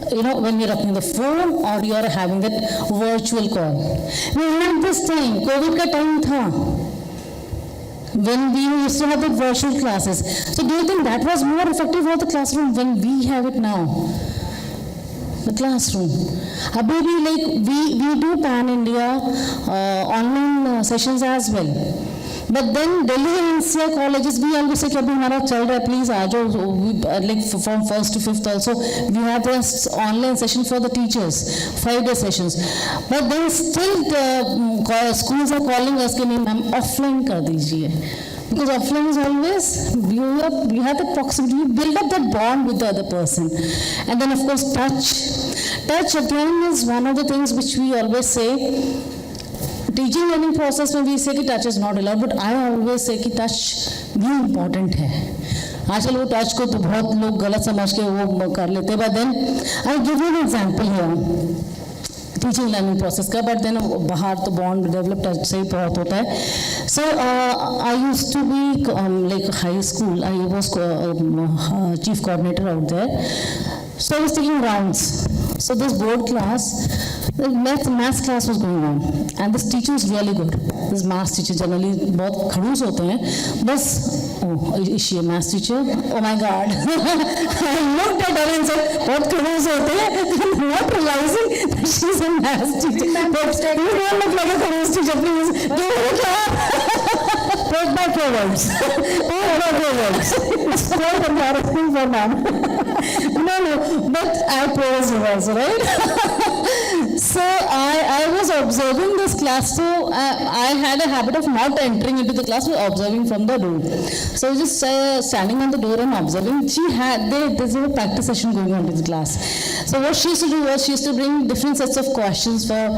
when you're talking on the phone or you're having that virtual call. We had this time, COVID ka time tha, when we used to have the virtual classes. So do you think that was more effective for the classroom when we have it now? The classroom. Abhi bhi, like we do pan-India online sessions as well. But then Delhi NCR colleges, we always say कि अभी हमारा चल रहा है, please आ जाओ. Like from 1st to 5th also, we have this online session for the teachers, 5-day sessions. But then still the schools are calling us कि नहीं ma'am offline कर दीजिए. Because offline is always, you have that proximity, you build up that bond with the other person. And then of course touch. Touch again is one of the things which we always say. Teaching learning process में we say कि touch is not allowed, but I always say कि touch भी important है. आजकल वो touch को तो बहुत लोग गलत समझ के वो कर लेते हैं. But then I'll give you an example here. Teaching learning process का, but then बाहर तो bond develop touch से ही बहुत होता है. So I used to be like high school. I was chief coordinator out there. So I was taking rounds. So this board class, the math class was going on, and this teacher was really good. This math teacher generally बहुत खड़ूस होते हैं. बस is she a math teacher? Oh my God! I looked at her and said, बहुत खड़ूस होते हैं, not realizing that she's a math teacher. But you don't look like a खड़ूस teacher, please. Give her a clap. Take back your words. Take back your words. It's quite embarrassing for ma'am. No, but I praise you also, right? So I was observing this class, so I had a habit of not entering into the class, but observing from the door. So I was just standing on the door and observing. There's a practice session going on in the class. So what she used to do was she used to bring different sets of questions for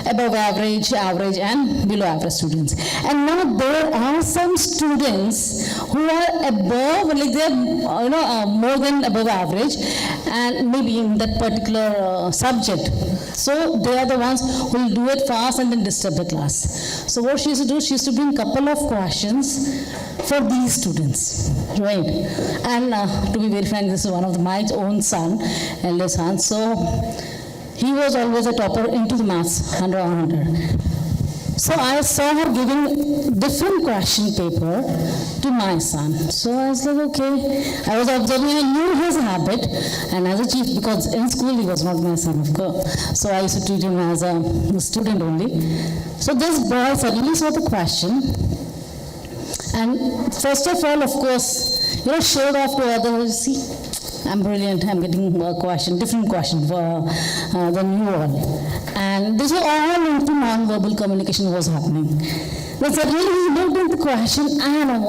above average, average and below average students. And now there are some students who are above, like they're more than above average, and maybe in that particular subject. So they are the ones who will do it fast and then disturb the class. So what she used to do, she used to bring couple of questions for these students, right? And to be very frank, this is one of my own son, eldest son. So he was always a topper into the maths, 100 on 100. So I saw her giving different question paper to my son. So I was like, okay. I was observing, I knew his habit, and as a chief, because in school he was not my son, of course. So I used to treat him as a student only. So this boy suddenly saw the question, and first of all, of course, showed off to others. See, I'm brilliant. I'm getting a question, different question than you all. And this was all into non-verbal communication was happening. But suddenly he looked at the question and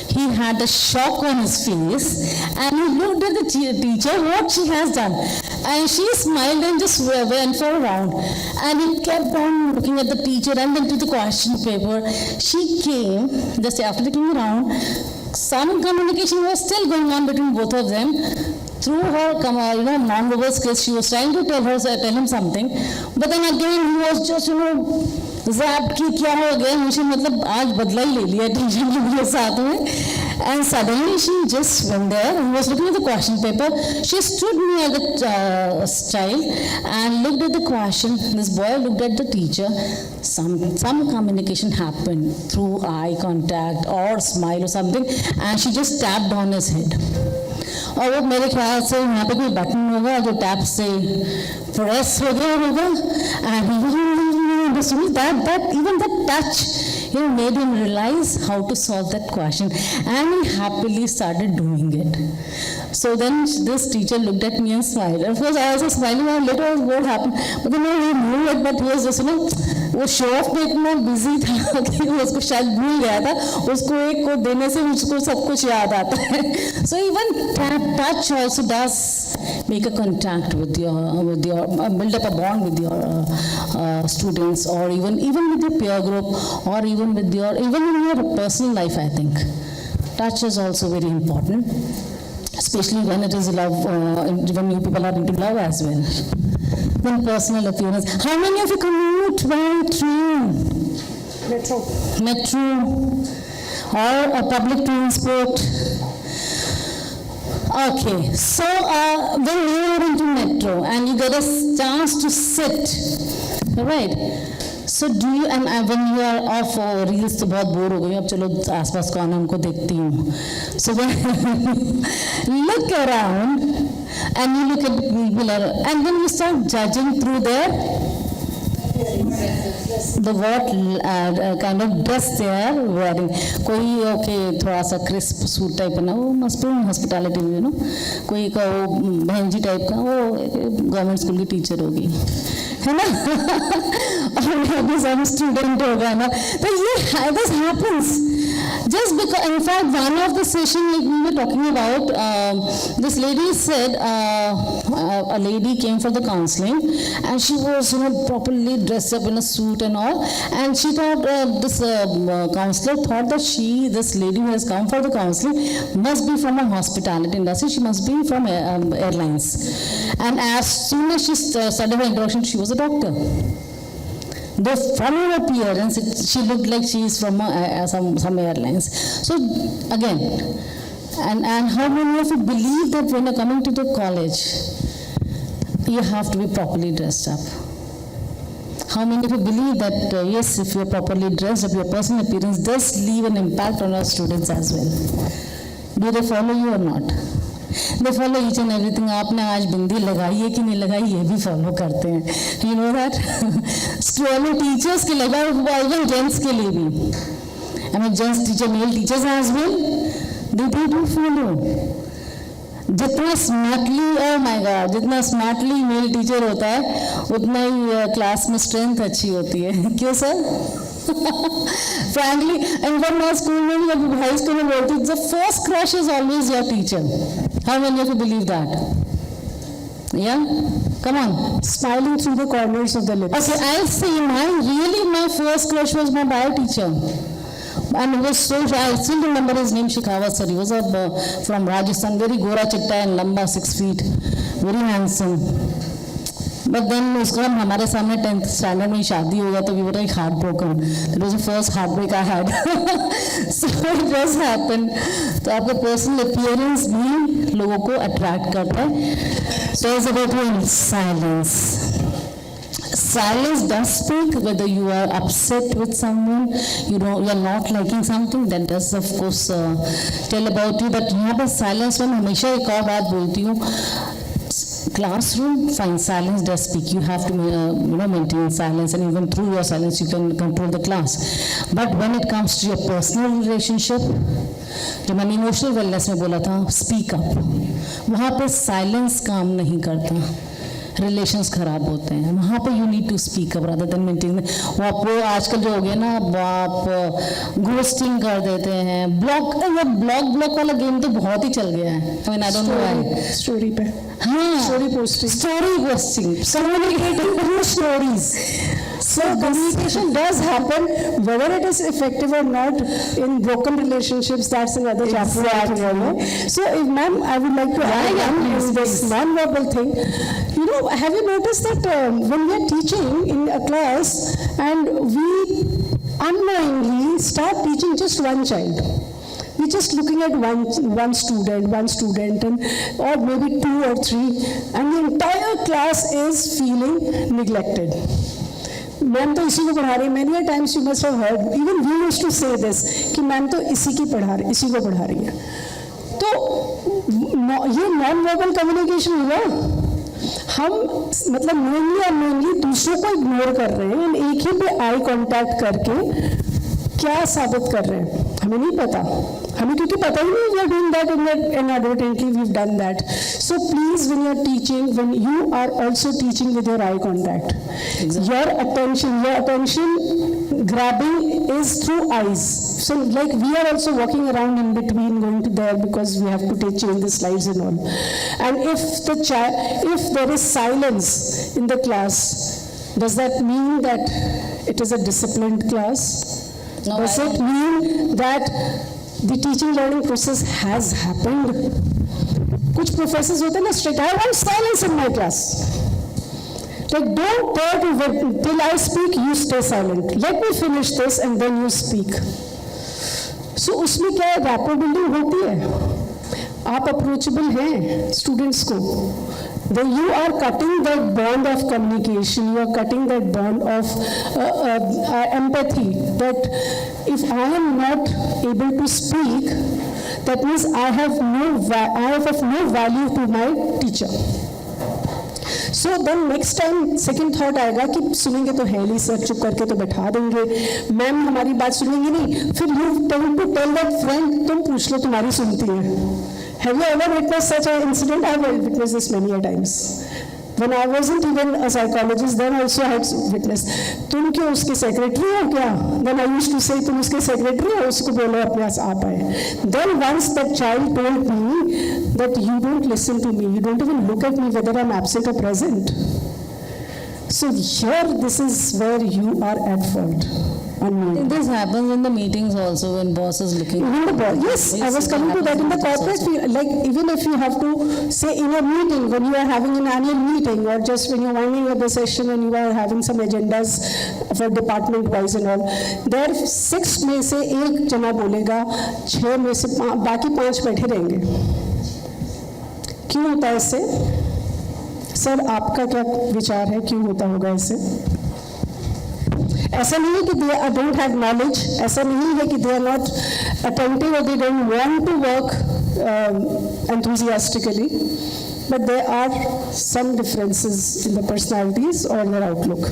he had a shock on his face, and he looked at the teacher, what she has done. And she smiled and just went for a round. And he kept on looking at the teacher and then to the question paper. She came, just after looking around, some communication was still going on between both of them. Through her non-verbal skills, she was trying to tell him something, but then again he was just zapped कि क्या हो गया मुझे मतलब आज बदला ही ले लिया टीचर ने मेरे साथ में. And suddenly she just went there and was looking at the question paper. She stood near the child and looked at the question. This boy looked at the teacher. Some communication happened through eye contact or smile or something, and she just tapped on his head. और वो मेरे ख्याल से यहाँ पे कोई button होगा जो टैप से प्रेस हो गया होगा, and even that touch made him realize how to solve that question, and he happily started doing it. So then this teacher looked at me and smiled. Of course, I was smiling, and later I was what happened, but then he knew it, but he was just वो show off में इतना busy था कि उसको शायद भूल गया था. उसको एक को देने से उसको सब कुछ याद आता है. So even touch also does make a contact with your build up a bond with your students, or even with your peer group, or even in your personal life. I think touch is also very important, especially when it is love, when you people are into love as well. Then personal appearance. How many of you commute by train? Metro. Or a public transport? Okay, so when you are into metro and you get a chance to sit, right? So do you, and when you are off reels तो बहुत bore हो गई, अब चलो आसपास कौन हमको देखती हूँ. So when look around and you look at the people and then you start judging through what kind of dress they are wearing. कोई okay थोड़ा सा crisp suit type ना, वो must be hospitality में कोई का वो बहन जी type का, वो गवर्नमेंट स्कूल की टीचर होगी, है ना. और some student होगा ना. तो this happens. Just because, in fact, one of the session we were talking about, this lady said, a lady came for the counseling, and she was properly dressed up in a suit and all, and she thought, this counselor thought that this lady who has come for the counseling must be from a hospitality industry, she must be from airlines. And as soon as she started her introduction, she was a doctor. Though from her appearance, she looked like she is from some airlines. So again, and how many of you believe that when you're coming to the college, you have to be properly dressed up? How many of you believe that yes, if you're properly dressed up, your personal appearance does leave an impact on our students as well? Do they follow you or not? They follow each and everything. आपने आज बिंदी लगाई है कि नहीं लगाई, ये भी follow करते हैं. You know that? Student teachers के लगा, इवन जेंट्स के लिए भी. I mean, gents teacher, male teachers as well. They do follow. जितना स्मार्टली, oh my God, जितना स्मार्टली मेल टीचर होता है, उतना ही क्लास में स्ट्रेंथ अच्छी होती है. क्यों sir? Frankly, in my school में, high school में बोलती, the first crush is always your teacher. How many of you believe that? Yeah? Come on. Smiling through the corners of the lips. Okay, I'll say my first crush was my bio teacher. And it was so, I still remember his name, Shekhawat sir. He was from Rajasthan, very gora chitta and lamba, 6 feet, very handsome. But then उसका हमारे सामने 10th standard में शादी हो गया तो we were like heartbroken. That was the first heartbreak I had. So it does happen. तो आपका personal appearance भी लोगों को attract करता है. So it's about silence. Silence does speak, whether you are upset with someone, you are not liking something, that does of course tell about you. But यहाँ पर silence में हमेशा एक और बात बोलती हूँ, classroom, fine, silence does speak. You have to maintain silence, and even through your silence you can control the class. But when it comes to your personal relationship, जो मैंने इमोशनल वेलनेस में बोला था, speak up, वहाँ पे silence काम नहीं करता, रिलेशंस खराब होते हैं, वहाँ पे you need to speak up rather than maintain. वो आपको आजकल जो हो गया ना, आप घोस्टिंग कर देते हैं, ब्लॉक वाला गेम तो बहुत ही चल गया है. I mean I don't know why. Story पे, हाँ, story posting, story posting, communicating through stories. So communication does happen, whether it is effective or not in broken relationships. That's another chapter. So, if ma'am, I would like to add on this non-verbal thing. You know, have you noticed that when we are teaching in a class and we unknowingly start teaching just one child? We're just looking at one student, and or maybe 2 or 3, and the entire class is feeling neglected. Ma'am तो इसी को पढ़ा रही है. Many a times you must have heard, even we used to say this, कि ma'am तो इसी को पढ़ा रही है. तो ये नॉन वर्बल कम्युनिकेशन हुआ. हम मतलब नॉनली अननोनली दूसरों को इग्नोर कर रहे हैं, एक ही पे आई कांटेक्ट करके क्या साबित कर रहे हैं हमें नहीं पता. हमें क्योंकि पता ही नहीं, we are doing that inadvertently, we've done that. So please, when you are teaching, when you are also teaching with your eye contact, your attention grabbing is through eyes. So like we are also walking around in between, going to there because we have to change the slides and all. And if there is silence in the class, does that mean that it is a disciplined class? No, Does it mean that the teaching learning process has happened? कुछ professors होते हैं ना strict. I want silence in my class. Like, don't dare to till I speak, you stay silent. Let me finish this and then you speak. So उसमें क्या है, rapport building होती है. आप अप्रोचेबल हैं स्टूडेंट्स को. Then you are cutting that bond of communication, you are cutting that bond of empathy, that if I am not able to speak, that means I have of no value to my teacher. So then next time second thought आएगा कि सुनेंगे तो है नहीं sir, चुप करके तो बैठा देंगे, मैम हमारी बात सुनेंगी नहीं. फिर you tend to tell that friend, तुम पूछ लो तुम्हारी सुनती है. Have you ever witnessed such an incident? I have witnessed this many a times. When I wasn't even a psychologist, then also I had witnessed. तुम क्यों उसके secretary हो क्या? Then I used to say, तुम उसके secretary हो, उसको बोलो अपने पास आप आए. Then once that child told me that you don't listen to me, you don't even look at me whether I'm absent or present. So here, this is where you are at fault. This happens in the meetings also when boss is looking. Even the boss, yes, I was coming to that in the corporate field. Like even if you have to say in a meeting, when you are having an annual meeting, or just when you are winding up the session and you are having some agendas for department wise and all, there 6 में से 1 जना बोलेगा, 6 में से बाकी 5 बैठे रहेंगे. क्यों होता है इससे? सर आपका क्या विचार है, क्यों होता होगा इससे? ऐसा नहीं है कि they don't have knowledge, ऐसा नहीं है कि they are not attentive or they don't want to work enthusiastically, but there are some differences in the personalities or their outlook.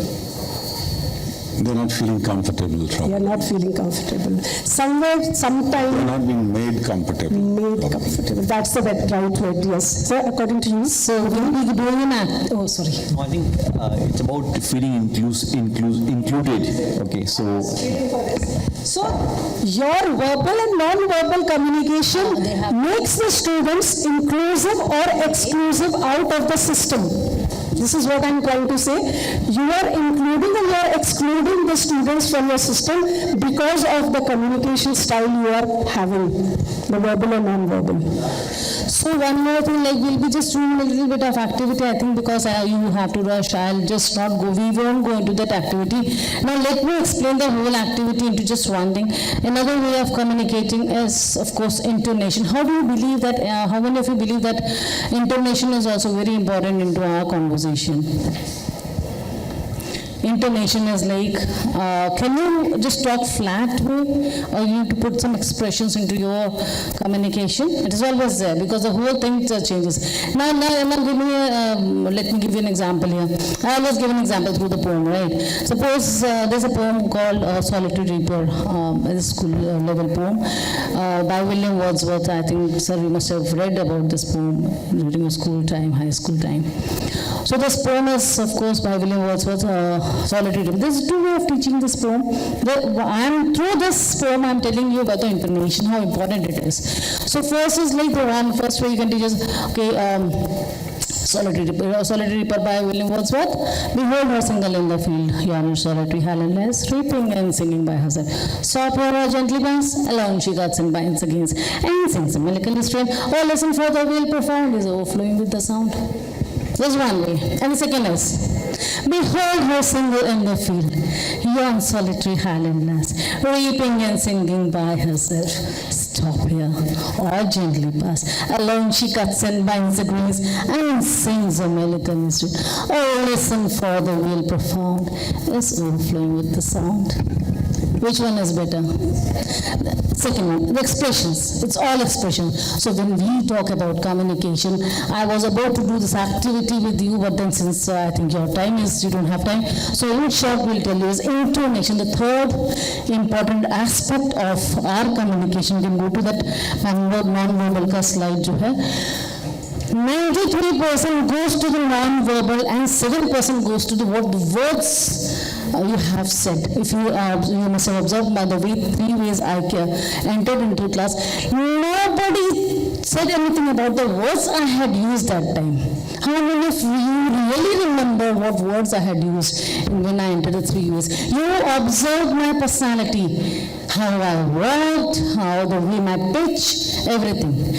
They're not feeling comfortable. They are not feeling comfortable. Somewhere, sometime. They're not being made comfortable. Made comfortable. That's the right word. Yes. So according to you. So we'll be doing an act. Oh, sorry. I think it's about feeling included. Okay, so your verbal and non-verbal communication makes the students inclusive or exclusive out of the system. This is what I'm trying to say. You are including or you are excluding the students from your system because of the communication style you are having, the verbal or non-verbal. So one more thing, like we'll be just doing a little bit of activity, I think, because you have to rush, I'll just not go, we won't go into that activity. Now let me explain the whole activity into just one thing. Another way of communicating is, of course, intonation. How do you believe that, how many of you believe that intonation is also very important into our conversation? Intonation is like, can you just talk flat way, or you need to put some expressions into your communication? It is always there, because the whole thing changes. Now give me let me give you an example here. I was given an example through the poem, right? Suppose there's a poem called Solitary Reaper, a school level poem by William Wordsworth. I think, sir, you must have read about this poem during your school time, high school time. So this poem is, of course, by William Wordsworth, Solitary Reaper. There's two ways of teaching this poem. Through this poem, I'm telling you about the information, how important it is. So first is like the one, first way you can teach us, okay, Solitary Reaper by William Wordsworth. Behold her single in the field, yonder solitary Helenless, reaping and singing by herself. Stop her gently bands, alone she cuts and binds against, and sings a melancholy strain. Oh, listen for the wail profound is overflowing with the sound. There's one way. And the second is, behold her single in the field, yon solitary Helenless, reaping and singing by herself. Stop here, or gently pass. Alone she cuts and binds the grains, and sings a melancholy strain. Oh, listen for the wail profound is overflowing with the sound. Which one is better? Second one, the expressions. It's all expressions. So when we talk about communication, I was about to do this activity with you, but then since I think your time is, you don't have time. So in short, we'll tell you is intonation. The third important aspect of our communication. You can go to that non-verbal ka slide jo hai. 93% goes to the non-verbal and 7% goes to the what the words you have said. If you must have observed by the way 3 ways I entered into class, nobody said anything about the words I had used that time. How many of you really remember what words I had used when I entered the 3 ways? You observed my personality, how I worked, how the way my pitch, everything.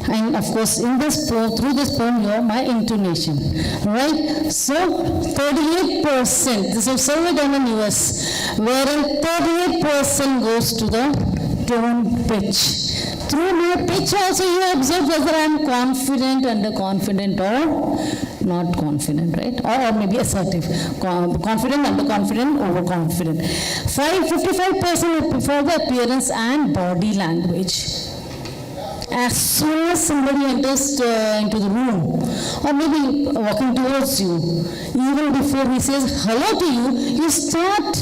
And of course, in this through this poem, you're my intonation, right? So, 38%, this is a survey done in US, wherein 38% goes to the tone pitch. Through my pitch also you observe whether I'm confident, underconfident, or not confident, right? Or maybe assertive. Confident, underconfident, overconfident. 55% would prefer the appearance and body language. As soon as somebody enters into the room, or maybe walking towards you, even before he says hello to you, you start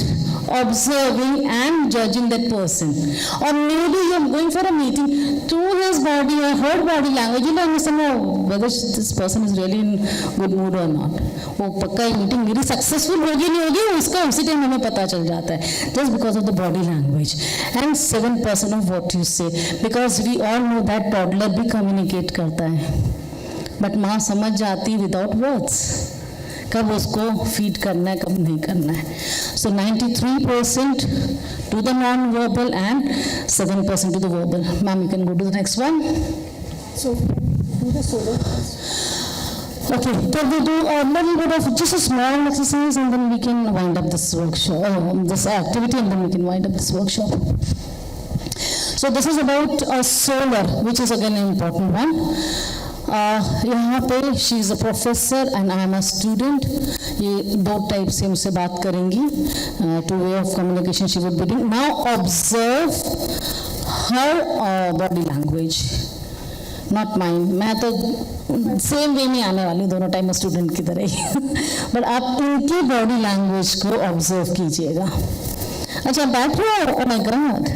observing and judging that person. Or maybe you're going for a meeting, through his body or her body language, you'll understand whether this person is really in good mood or not. वो पक्का meeting मेरी successful होगी नहीं होगी उसका उसी time हमें पता चल जाता है just because of the body language. And 7% of what you say, because we all know that toddler भी communicate करता है, but माँ समझ जाती without words कब उसको feed करना है कब नहीं करना है. So 93% to the non-verbal and 7% to the verbal. Ma'am, you can go to the next one. So, do the solo. Okay, then we do a little bit of just a small exercise and then we can wind up this workshop, this activity, and then we can wind up this workshop. So this is about a solar, which is again an important one. यहाँ पे she is a professor and I am a student. ये दो type से मुझसे बात करेंगी. Two way of communication she would be doing. Now observe her body language. Not mine. मैं तो सेम वे में आने वाली हूँ दोनों टाइम स्टूडेंट की तरह ही. बट आप इनकी बॉडी लैंग्वेज को ऑब्जर्व कीजिएगा. अच्छा बैठ रहे हो? Oh my God.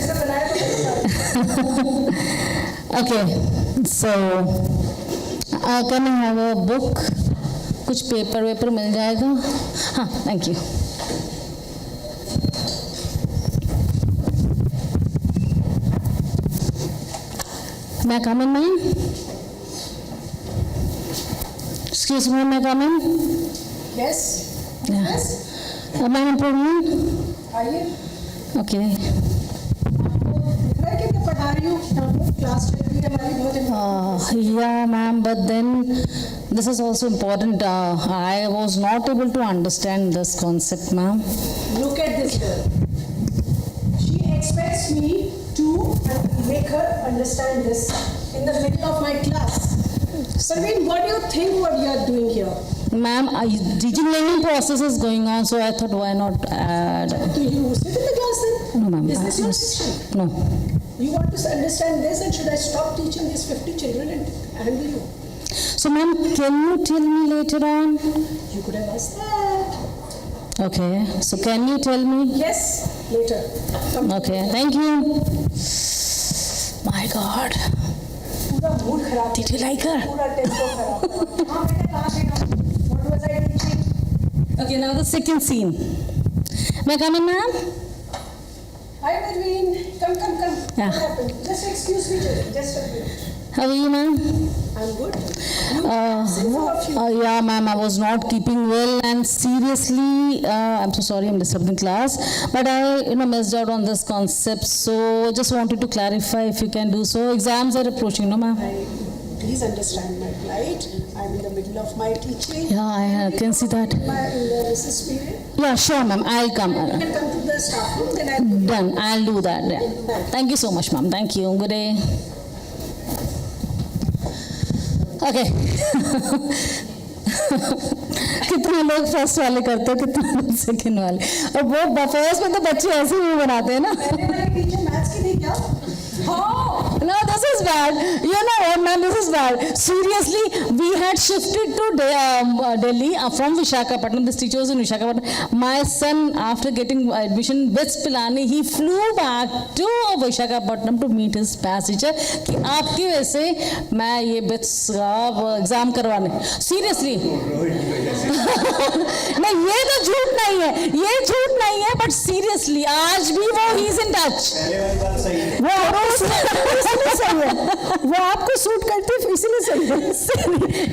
Okay so can I have a book? कुछ पेपर वेपर मिल जाएगा? हाँ thank you. May I come in, ma'am? Excuse me, may I come in? Yes? Yeah. Yes? Ma'am, improvement? आइए. Okay. दिख रहा है कि मैं पढ़ा रही हूँ यहाँ पे क्लास चल रही है हमारी बहुत important. Yeah, ma'am, but then this is also important. I was not able to understand this concept, ma'am. Look at this girl. She expects me to make her understand this in the middle of my class. Parveen, what do you think what you are doing here? Ma'am, teaching learning process is going on, so I thought why not add. Do you sit in the class then? No, ma'am. Is this your section? No. You want to understand this, and should I stop teaching these 50 children and handle you? So, ma'am, can you tell me later on? You could have asked that. Okay. So, can you tell me? Yes, later. Come. Okay. Thank you. My God. पूरा mood खराब. Did you like her? पूरा tempo खराब. हाँ बेटा कहाँ से come? What was I teaching? Okay. Now the second scene. May I come in, ma'am? Hi Parveen. Come. Yeah. What happened? Just excuse me, children. Just a minute. How are you, ma'am? I'm good. Full of you. Yeah, ma'am, I was not keeping well, and seriously, I'm so sorry I'm disturbing class, but I, missed out on this concept. So, just wanted to clarify if you can do so. Exams are approaching, no, ma'am? Please understand my plight. I'm in the middle of my teaching. Yeah, I can see that. My recess period. Yeah, sure, ma'am. I'll come. You can come to the staff room. Then I'll. Done. I'll do that. Yeah. Thank you so much, ma'am. Thank you. Good day. Okay. कितने लोग first वाले करते हैं, कितने लोग second वाले, और वो फर्स्ट में तो बच्चे ऐसे ही बनाते हैं ना. पहले वाली टीचर मैथ्स की थी क्या? हाँ. No, this is bad. You know what, ma'am, this is bad. Seriously, we had shifted to Delhi from Visakhapatnam. This teacher was in Visakhapatnam. My son, after getting admission with Pilani, he flew back to Visakhapatnam to meet his past teacher. कि आपकी वजह से मैं ये bits का exam करवाने. Seriously. नहीं, ये तो झूठ नहीं है. ये झूठ नहीं है, but seriously, आज भी वो he is in touch. इसलिए सही है, वो आपको सूट करती है इसलिए सही है.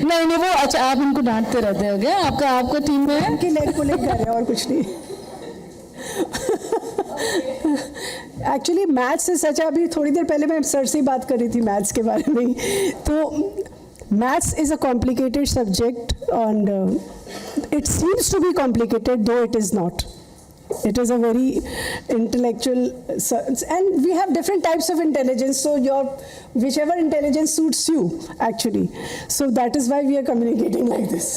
नहीं वो अच्छा आप इनको डांटते रहते हो क्या? आपका टीम में है कि लेग को लेग कर रहे हैं और कुछ नहीं. एक्चुअली मैथ्स से सच, अभी थोड़ी देर पहले मैं सर से बात कर रही थी मैथ्स के बारे में. तो maths is a complicated subject and it seems to be complicated though it is not. It is a very intellectual, and we have different types of intelligence. So whichever intelligence suits you, actually. So that is why we are communicating like this.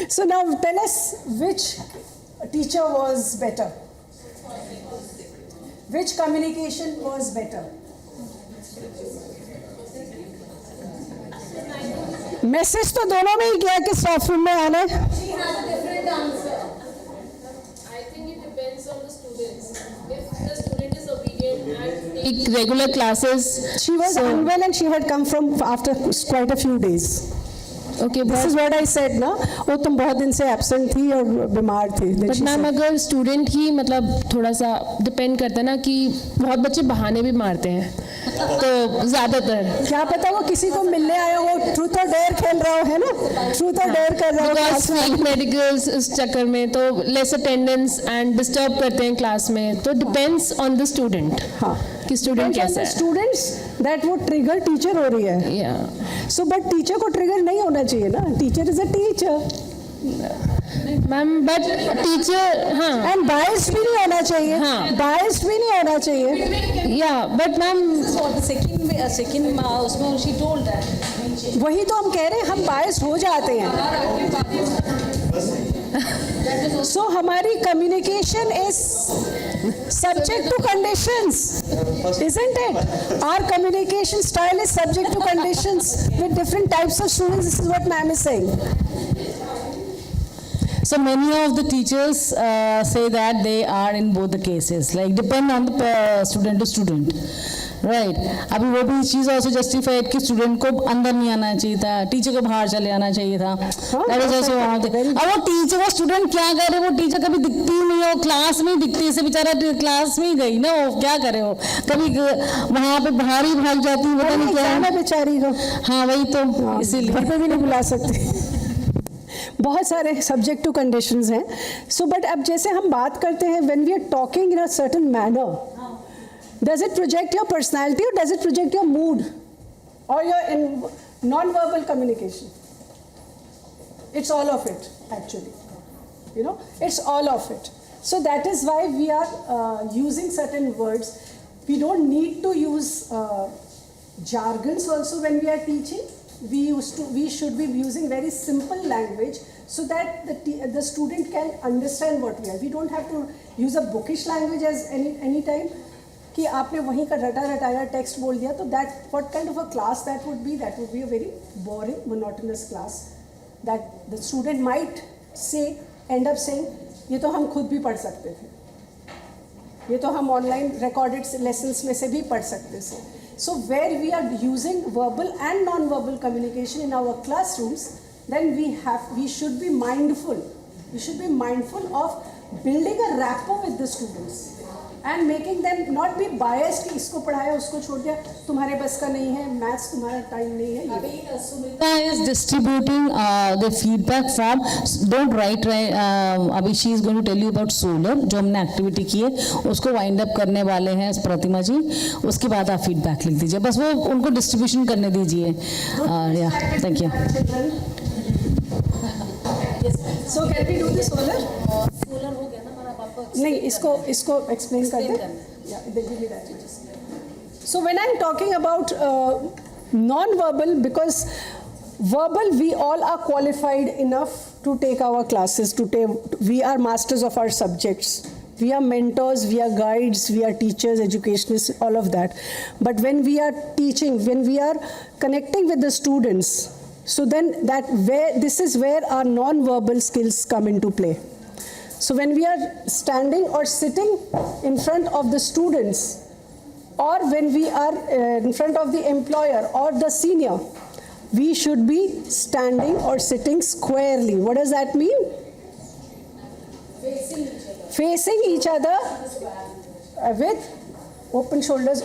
So now tell us which teacher was better. Which communication was better? Message तो दोनों में ही किया कि staff room में आना है. She has a different answer. I think it depends on the students. If the student is obedient and regular classes. She was unwell and she had come from after quite a few days. Okay, this is what I said ना. वो तुम बहुत दिन से absent थी और बीमार थी. बट मैम अगर स्टूडेंट ही मतलब थोड़ा सा डिपेंड करता है ना कि बहुत बच्चे बहाने भी मारते हैं, तो ज्यादातर क्या पता वो किसी को मिलने आया हो, ट्रूथ और डेयर खेल रहा हो, है ना, ट्रूथ और डेयर कर रहा हो मेडिकल्स इस चक्कर में, तो लेस अटेंडेंस एंड डिस्टर्ब करते हैं क्लास में. तो डिपेंड्स ऑन द स्टूडेंट. हाँ, कि स्टूडेंट कैसा है. स्टूडेंट्स दैट वो ट्रिगर टीचर हो रही है. सो बट टीचर को ट्रिगर नहीं होना चाहिए ना. Teacher is a teacher ma'am, but teacher हाँ एंड बायस्ड भी नहीं होना चाहिए. हाँ, बायस्ड भी नहीं होना चाहिए. या बट मैम सेकंड उसमें शी टोल्ड दैट. वही तो हम कह रहे हैं, हम बायस्ड हो जाते हैं. सो हमारी communication is subject to conditions, isn't it? Our communication style is subject to conditions with different types of students. This is what ma'am is saying. So many of the teachers say that they are in both the cases, like depend on the student to student, right? अभी वो भी चीज़ also justified कि student को अंदर नहीं आना चाहिए था, टीचर को बाहर चले आना चाहिए था. That is also one of the. अब वो टीचर वो स्टूडेंट क्या करे, वो टीचर कभी दिखती ही नहीं है, वो क्लास में ही दिखती है. इसे बेचारा क्लास में ही गई ना, वो क्या करे, वो कभी वहाँ पे बाहर ही भाग जाती है, पता नहीं क्या है बेचारी को. हाँ वही तो, इसीलिए घर पे भी नहीं बुला सकते. बहुत सारे सब्जेक्ट टू कंडीशंस हैं. सो बट अब जैसे हम बात करते हैं when we are talking in a certain manner, does it project your personality or does it project your mood or your non-verbal communication? It's all of it, actually. You know, it's all of it. So that is why we are using certain words. We don't need to use jargons also when we are teaching. We should be using very simple language so that the student can understand what we are. We don't have to use a bookish language as any time. कि आपने वहीं का रटा रटाया text बोल दिया, तो that what kind of a class that would be a very boring monotonous class that the student might say and up saying ये तो हम खुद भी पढ़ सकते थे, ये तो हम ऑनलाइन रिकॉर्डेड लेसन्स में से भी पढ़ सकते थे. So where we are using verbal and non verbal communication in our classrooms, then we should be mindful of building a rapport with the students and making them not be biased कि इसको पढ़ाया उसको छोड़ दिया, तुम्हारे बस का नहीं है, मैथ्स तुम्हारा टाइम नहीं है. अभी Sumita is distributing the feedback from, don't write, अभी she is going to tell you about solar, जो हमने एक्टिविटी की है उसको वाइंड अप करने वाले हैं प्रतिमा जी, उसके बाद आप फीडबैक लिख दीजिए, बस वो उनको डिस्ट्रीब्यूशन करने दीजिए. Thank you. So can we do the solar? Solar हो गया ना हमारा, आपको नहीं, इसको एक्सप्लेन कर दें. So when I'm talking about non-verbal, because verbal we all are qualified enough to take our classes, we are masters of our subjects, we are mentors, we are guides, we are teachers, educationists, all of that. But when we are teaching, when we are connecting with the students, so then this is where our non-verbal skills come into play. So when we are standing or sitting in front of the students, or when we are in front of the employer or the senior, we should be standing or sitting squarely. What does that mean? Facing each other with open shoulders,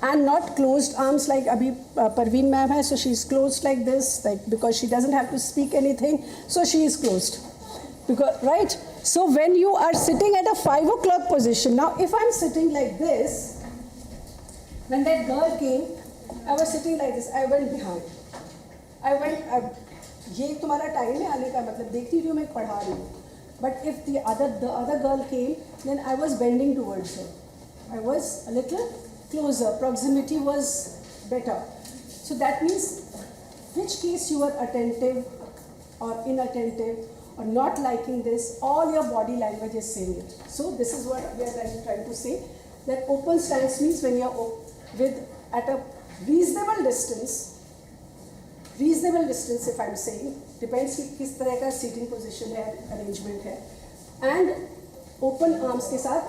and not closed arms like Abhi Parveen ma'am hai, so she's closed like this, like because she doesn't have to speak anything, so she is closed. Because, right? So when you are sitting at a 5 o'clock position, now if I'm sitting like this, when that girl came, I was sitting like this, I went behind. ये तुम्हारा time है आने का, मतलब देखती रही हूँ मैं पढ़ा रही हूँ. But if the other girl came, then I was bending towards her. I was a little closer, proximity was better. So that means which case you are attentive or inattentive or not liking this, all your body language is saying it. So this is what we are trying to say, that open stance means when you are at a reasonable distance if I'm saying, depends कि किस तरह का seating position है, arrangement है, and open arms के साथ,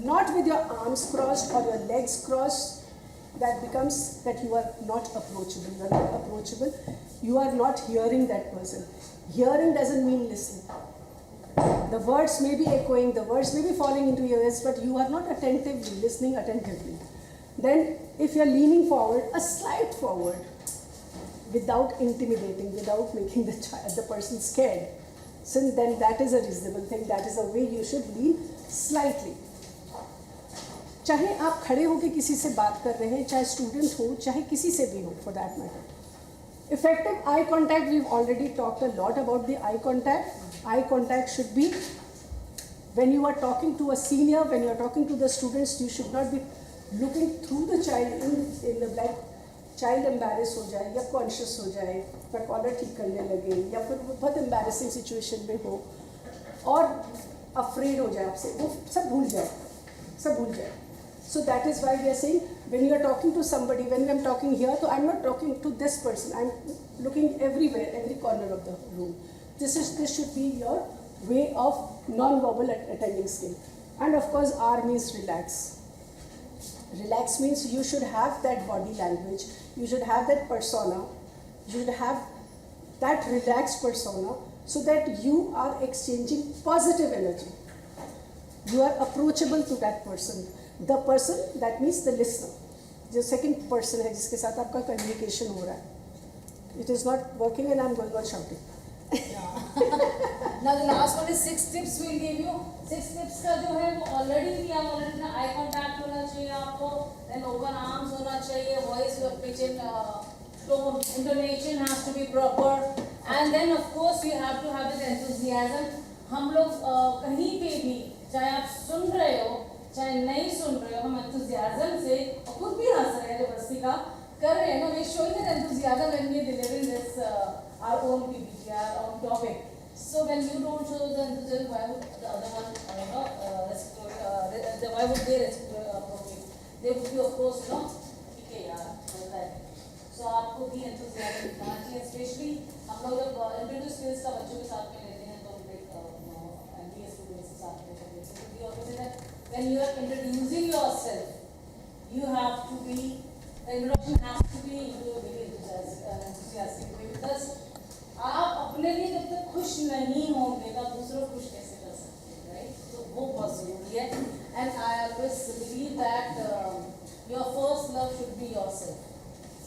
not with your arms crossed or your legs crossed, that becomes that you are not approachable. You are not approachable. You are not hearing that person. Hearing doesn't mean listening. The words may be echoing, the words may be falling into your ears, but you are not attentively listening attentively. Then if you are leaning forward, a slight forward, without intimidating, without making the person scared, so then that is a reasonable thing. That is the way you should lean slightly. चाहे आप खड़े होकर किसी से बात कर रहे हैं, चाहे स्टूडेंट हो, चाहे किसी से भी हो, for that matter. Effective eye contact, we've already talked a lot about the eye contact. Eye contact should be when you are talking to a senior, when you are talking to the students, you should not be looking through the child in the black. Child embarrass हो जाए या conscious हो जाए या collar ठीक करने लगे या फिर बहुत एम्बैरेसिंग सिचुएशन में हो और अफ्रेड हो जाए आपसे, वो सब भूल जाए. So that is why we are saying when you are talking to somebody, when I am talking here, so I am not talking to this person, I am looking everywhere, every corner of the room. This should be your way of non-verbal attending skill. And of course R means relax. Relax means you should have that body language, you should have that persona, you should have that relaxed persona so that you are exchanging positive energy. You are approachable to that person. The person, that means the listener. जो second person है जिसके साथ आपका communication हो रहा है. It is not working and I'm going on shouting. Now the last one is 6 tips we'll give you. 6 tips का जो है वो already दिया, already ना eye contact होना चाहिए आपको, then open arms होना चाहिए, voice pitch and tone, intonation has to be proper, and then of course you have to have that enthusiasm. हम लोग कहीं पे भी चाहे आप सुन रहे हो चाहे नहीं सुन रहे हो, हम enthusiasm से और खुद भी हंस रहे हैं जबरदस्ती का कर रहे हैं ना, we showing that enthusiasm when we are delivering this our own PPT, our own topic. So when you don't show the enthusiasm, why would the other one, why would they appropriate? They would be of course, ठीक है यार, that. So आपको भी enthusiasm दिखाना चाहिए, especially हम लोग जब interview skills का बच्चों के साथ में लेते हैं तो MBA students के साथ में लेते हैं, we always say that when you are introducing yourself, you have to be, the introduction has to be into a very enthusiastic way, because आप अपने लिए जब तक खुश नहीं होंगे तो आप दूसरों को खुश कैसे कर सकते हैं, राइट? तो वो बहुत ज़रूरी है. And I always believe that your first love should be yourself.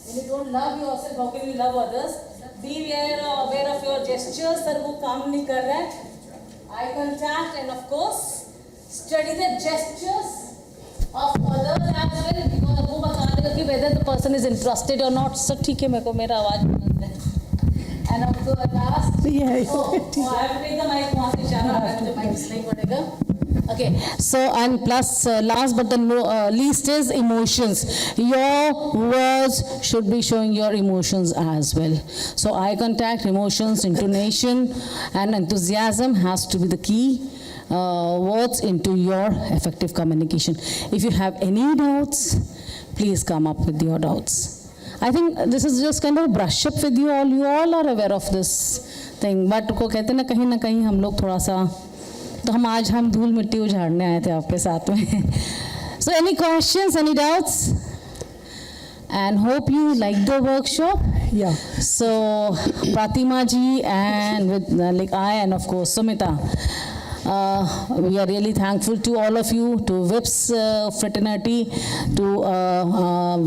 When you don't love yourself, how can you love others? Be aware of your gestures, that वो काम नहीं कर रहा है. Eye contact, and of course study the gestures of others as well, because वो बता देगा कि whether the person is interested or not. So ठीक है, मेरे को मेरा आवाज़ पसंद है. And of the last, I have to take the mic वहाँ से इशारा है, मुझे mic नहीं पड़ेगा. Okay. So and plus last but the least is emotions. Your words should be showing your emotions as well. So eye contact, emotions, intonation, and enthusiasm has to be the key words into your effective communication. If you have any doubts, please come up with your doubts. I think this is just kind of a brush up with you all. You all are aware of this thing. But को कहते ना कहीं हम लोग थोड़ा सा, तो हम धूल मिट्टी उझाड़ने आए थे आपके साथ में. So any questions, any doubts? And hope you liked the workshop. Yeah. So Pratima ji and with like I and of course Sumita. We are really thankful to all of you, to WIPS fraternity, to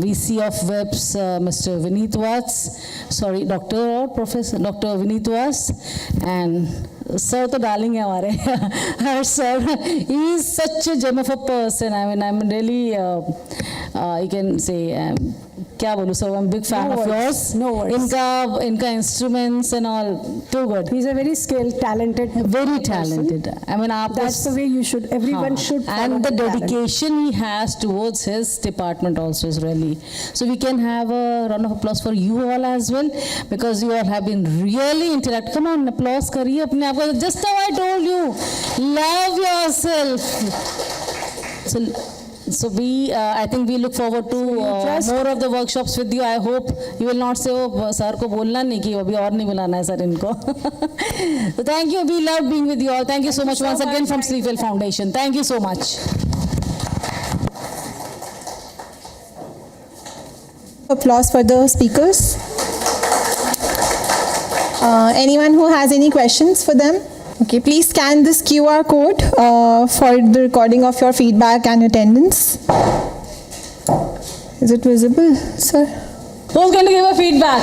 VC of WIPS, Mr. Vineet Watts, sorry, Dr. or Professor, Dr. Vineet Watts, and Sir तो darling है हमारे, our sir, he is such a gem of a person. I mean, I'm really, you can say, क्या बोलूँ, so I'm a big fan of yours. No worries. इनका instruments and all, too good. He's a very skilled, talented, Very talented. I mean, That's the way you should, everyone should follow and the talent. dedication he has towards his department also is really. So we can have a round of applause for you all as well, because you all have been really interactive. Come on, applause करिए अपने आप को. Just how I told you, love yourself. So we, I think we look forward to more of the workshops with you. I hope you will not say, oh, sir को बोलना नहीं कि अभी और नहीं बुलाना है सर इनको. So thank you. We love being with you all. Thank you so much once again from Sleepwell Foundation. Thank you so much. Applause for the speakers. Anyone who has any questions for them? Okay, please scan this QR code for the recording of your feedback and attendance. Is it visible, sir? Who's going to give a feedback?